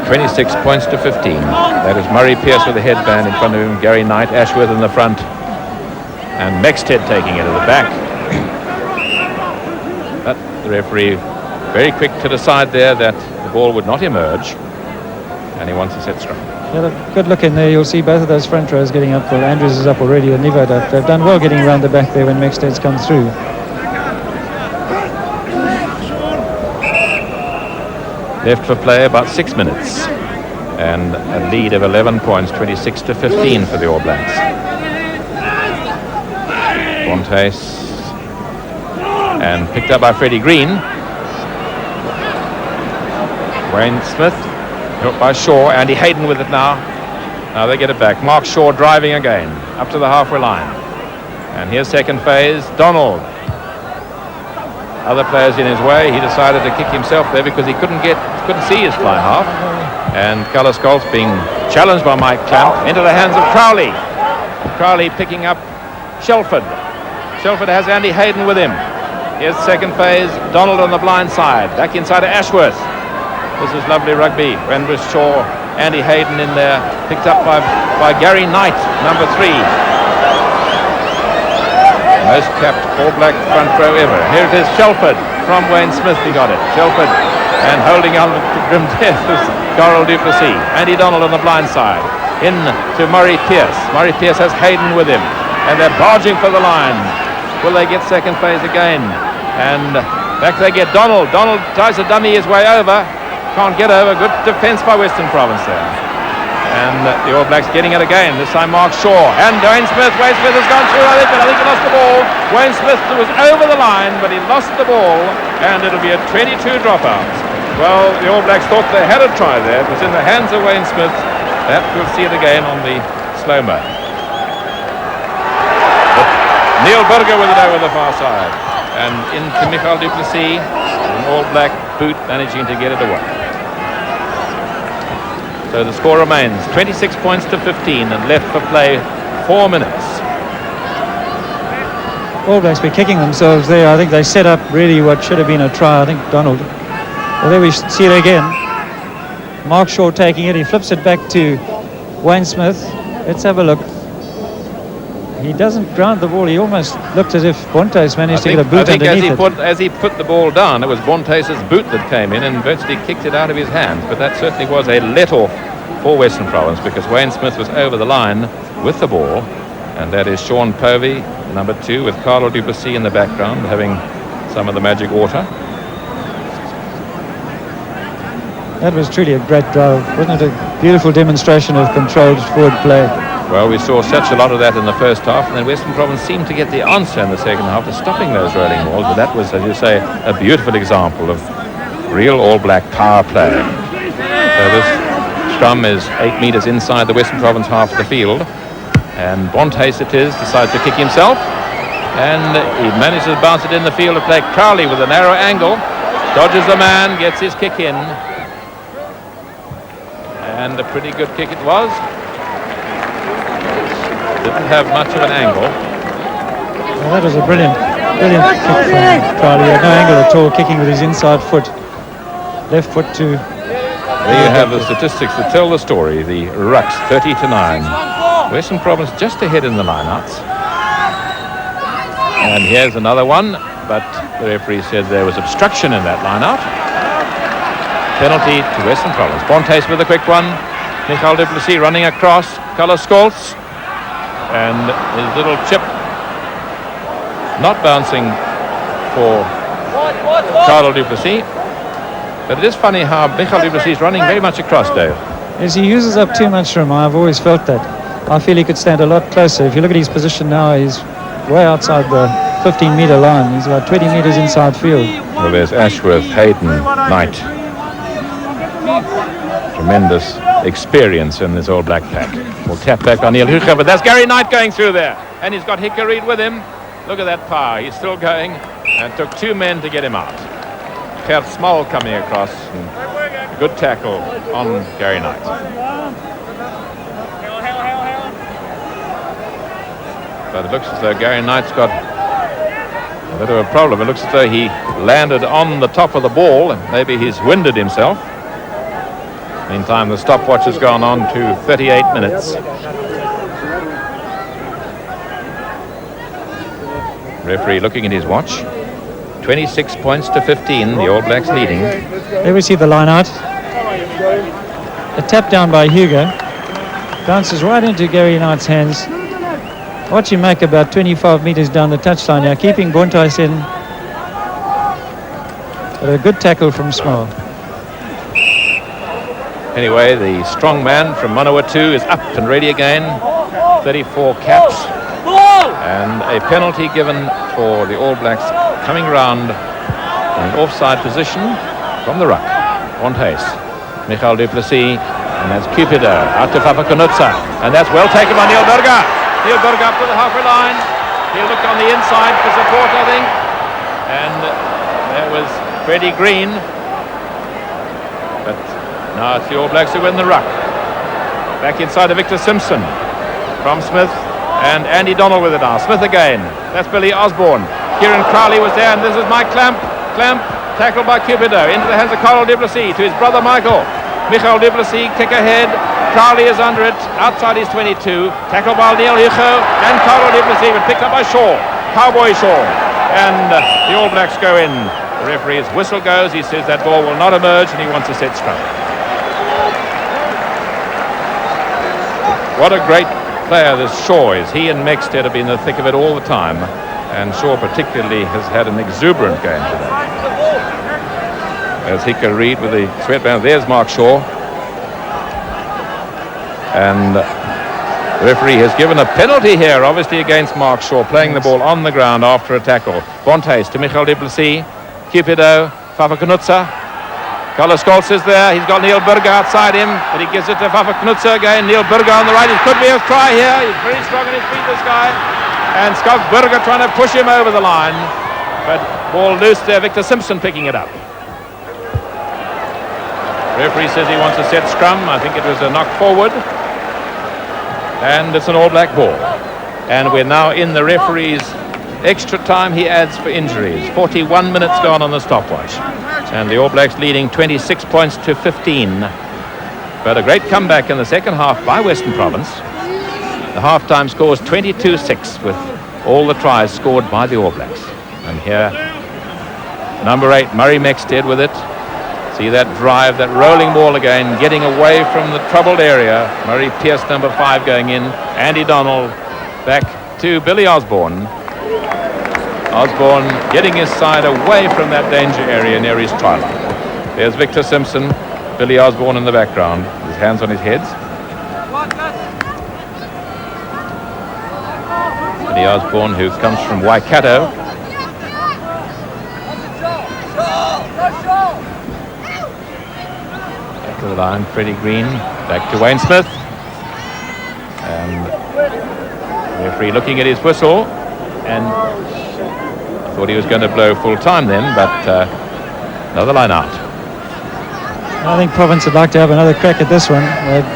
L: 26 points to 15. That is Murray Pierce with the headband in front of him, Gary Knight, Ashworth in the front, and Mexted taking it at the back. But the referee very quick to decide there that the ball would not emerge, and he wants a set scrum.
J: Yeah, good look in there. You'll see both of those front rows getting up. Well, Andrews is up already, and Nivad up. They've done well getting around the back there when Mexted's come through.
L: Left for play about 6 minutes, and a lead of 11 points, 26 to 15 for the All Blacks. Bontes, and picked up by Freddie Green. Wayne Smith, helped by Shaw. Andy Hayden with it now. Now they get it back. Mark Shaw driving again up to the halfway line. And here's second phase. Donald. Other players in his way. He decided to kick himself there because he couldn't see his fly half. And Carlos Goltz being challenged by Mike Clamp into the hands of Crowley. Crowley picking up Shelford. Shelford has Andy Hayden with him. Here's second phase. Donald on the blind side. Back inside to Ashworth. This is lovely rugby. Renbus Shaw, Andy Hayden in there. Picked up by Gary Knight, number 3. Most capped All Black front row ever. Here it is, Shelford from Wayne Smith. He got it. Shelford, and holding on to grim death is Carl Duplessis. Andy Donald on the blind side. In to Murray Pierce. Murray Pierce has Hayden with him, and they're barging for the line. Will they get second phase again? And back they get Donald. Donald tries to dummy his way over. Can't get over. Good defence by Western Province there. And the All Blacks getting it again. This time Mark Shaw. And Wayne Smith. Wayne Smith has gone through, I think, but I think he lost the ball. Wayne Smith was over the line, but he lost the ball. And it'll be a 22 dropout. Well, the All Blacks thought they had a try there. It was in the hands of Wayne Smith. That we'll see it again on the slow-mo. Neil Berger with it over the far side. And into Michael Duplessis. An All Black boot managing to get it away. So the score remains 26 points to 15 and left for play 4 minutes.
J: All Blacks be kicking themselves there. I think they set up really what should have been a try. I think Donald. Well, there we see it again. Mark Shaw taking it. He flips it back to Wayne Smith. Let's have a look. He doesn't ground the ball. He almost looked as if Bontes managed to get a boot underneath it.
L: As he put the ball down, it was Bontes' boot that came in and virtually kicked it out of his hands. But that certainly was a let-off for Western Province, because Wayne Smith was over the line with the ball. And that is Sean Povey, number 2, with Carlo Duplessis in the background, having some of the magic water.
J: That was truly a great drive. Wasn't it a beautiful demonstration of controlled forward play?
L: Well, we saw such a lot of that in the first half, and then Western Province seemed to get the answer in the second half to stopping those rolling balls. But that was, as you say, a beautiful example of real All Black power play. So this scrum is 8 metres inside the Western Province half of the field, and Bontes it is, decides to kick himself, and he manages to bounce it in the field of play. Crowley with a narrow angle, dodges the man, gets his kick in, and a pretty good kick it was. Didn't have much of an angle.
J: Well, that was a brilliant kick from Crowley. He had no angle at all, kicking with his inside foot. Left foot to...
L: There you have the statistics that tell the story. The rucks, 30-9. Western Province just ahead in the lineouts. And here's another one, but the referee said there was obstruction in that lineout. Penalty to Western Province. Bontes with a quick one. Michael Duplessis running across. Carlos Scholz. And his little chip not bouncing for Carlo Duplessis. But it is funny how Michael Duplessis is running very much across, Dave.
J: Yes, he uses up too much room. I've always felt that. I feel he could stand a lot closer. If you look at his position now, he's way outside the 15-metre line. He's about 20 metres inside field.
L: Well, there's Ashworth, Hayden, Knight. Tremendous experience in this All Black pack. We'll tap back on Neil Hucher, but that's Gary Knight going through there. And he's got Hicker Reid with him. Look at that power. He's still going. And it took 2 men to get him out. Gert Small coming across. And good tackle on Gary Knight. But it looks as though Gary Knight's got a bit of a problem. It looks as though he landed on the top of the ball, and maybe he's winded himself. Meantime, the stopwatch has gone on to 38 minutes. Referee looking at his watch. 26 points to 15, the All Blacks leading.
J: There we see the line out. A tap down by Hugo. Bounces right into Gary Knight's hands. Watch him make about 25 metres down the touchline now, keeping Bontes in. But a good tackle from Small.
L: Anyway, the strong man from Manawatu is up and ready again. 34 caps. And a penalty given for the All Blacks coming round in an offside position from the ruck. Bontes, Michael Duplessis, and that's Cupido out to Fafakunutsa. And that's well taken by Neil Burger. Neil Burger up to the halfway line. He'll look on the inside for support, I think. And there was Freddie Green. But now it's the All Blacks who win the ruck. Back inside to Victor Simpson from Smith and Andy Donald with it now. Smith again. That's Billy Osborne. Kieran Crowley was there, and this is Mike Clamp. Clamp tackled by Cupido into the hands of Carlo Duplessis to his brother Michael. Michael Duplessis kick ahead. Crowley is under it outside his 22. Tackled by Neil Hugo and Carlo Duplessis, but picked up by Shaw. Cowboy Shaw. And the All Blacks go in. The referee's whistle goes. He says that ball will not emerge, and he wants a set scrum. What a great player this Shaw is. He and Mexted have been in the thick of it all the time, and Shaw particularly has had an exuberant game today. As Hicker Reid with the sweatband. There's Mark Shaw, and the referee has given a penalty here, obviously against Mark Shaw, playing the ball on the ground after a tackle. Bontes to Michael Duplessis, Cupido, Fafakunutsa. Carlos Scholz is there. He's got Neil Burger outside him, but he gives it to Fafakunutsa again. Neil Burger on the right. It could be a try here. He's very strong on his feet, this guy. And Scott Burger trying to push him over the line. But ball loose there. Victor Simpson picking it up. Referee says he wants a set scrum. I think it was a knock forward. And it's an All Black ball. And we're now in the referee's extra time he adds for injuries. 41 minutes gone on the stopwatch. And the All Blacks leading 26 points to 15. But a great comeback in the second half by Western Province. The half-time score is 22-6 with all the tries scored by the All Blacks. And here, number 8, Murray Mexted with it. See that drive, that rolling ball again, getting away from the troubled area. Murray Pierce, number 5, going in. Andy Donald back to Billy Osborne. Osborne getting his side away from that danger area near his try line. There's Victor Simpson, Billy Osborne in the background, his hands on his heads. Billy Osborne, who comes from Waikato. Back to the line, Freddie Green, back to Wayne Smith. And the referee looking at his whistle, and I thought he was going to blow full time then, but another line out.
J: I think Province would like to have another crack at this one.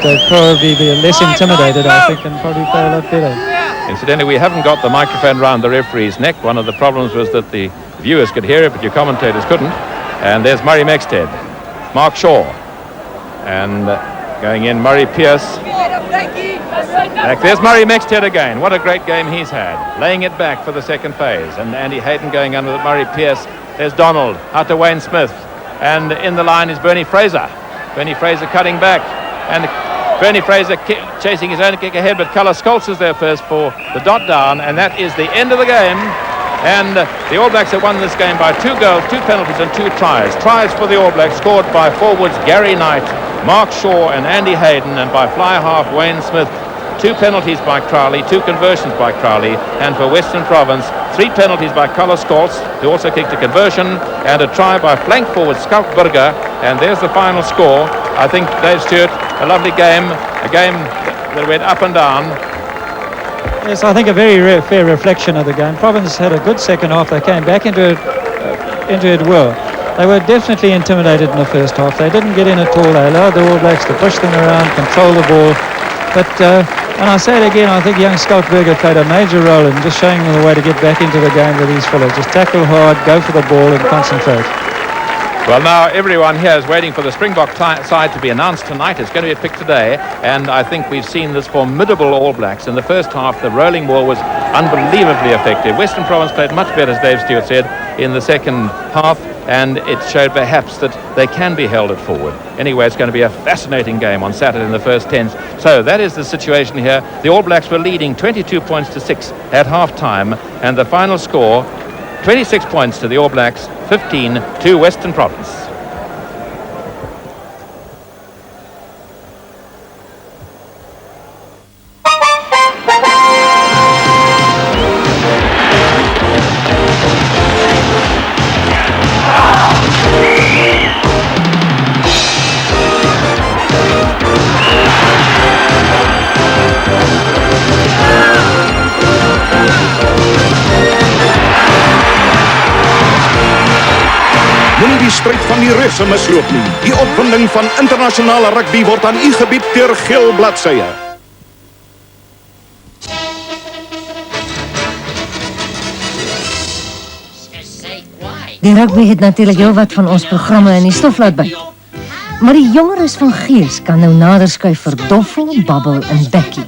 J: They'd probably be less intimidated, I think, and probably play a lot better.
L: Incidentally, we haven't got the microphone round the referee's neck. One of the problems was that the viewers could hear it, but your commentators couldn't. And there's Murray Mexted, Mark Shaw, and going in Murray Pierce. Back there's Murray Mexted again. What a great game he's had, laying it back for the second phase. And Andy Hayden going under the Murray Pierce. There's Donald out to Wayne Smith, and in the line is Bernie Fraser. Bernie Fraser cutting back, and Bernie Fraser chasing his own kick ahead, but Culler Scholz is there first for the dot down, and that is the end of the game. And the All Blacks have won this game by 2 goals, 2 penalties and 2 tries. Tries for the All Blacks scored by forwards Gary Knight, Mark Shaw and Andy Hayden, and by fly half Wayne Smith. 2 penalties by Crowley, 2 conversions by Crowley, and for Western Province, 3 penalties by Culler Scholz, who also kicked a conversion, and a try by flank forward Scout Burger. And there's the final score. I think, Dave Stewart, a lovely game, a game that went up and down.
J: Yes, I think a very fair reflection of the game. Province had a good second half. They came back into it well. They were definitely intimidated in the first half. They didn't get in at all. They allowed the All Blacks to push them around, control the ball. But, and I say it again, I think young Scoutberger played a major role in just showing them the way to get back into the game with these fellows. Just tackle hard, go for the ball and concentrate.
L: Well, now everyone here is waiting for the Springbok side to be announced tonight. It's going to be picked today, and I think we've seen this formidable All Blacks. In the first half, the rolling ball was unbelievably effective. Western Province played much better, as Dave Stewart said, in the second half, and it showed perhaps that they can be held at forward. Anyway, it's going to be a fascinating game on Saturday in the first 10s. So that is the situation here. The All Blacks were leading 22 points to 6 at half-time, and the final score, 26 points to the All Blacks, 15 to Western Province.
N: Moenie die stryd van die reuse misloop nie. Die opwinding van internasionale rugby word aan u gebied deur geel bladsye.
I: Die rugby het natuurlik heelwat van ons programme in die stof laat byt. Maar die jongeres van Gees kan nou nader skuif vir Doffel, Babbel en Bekkie.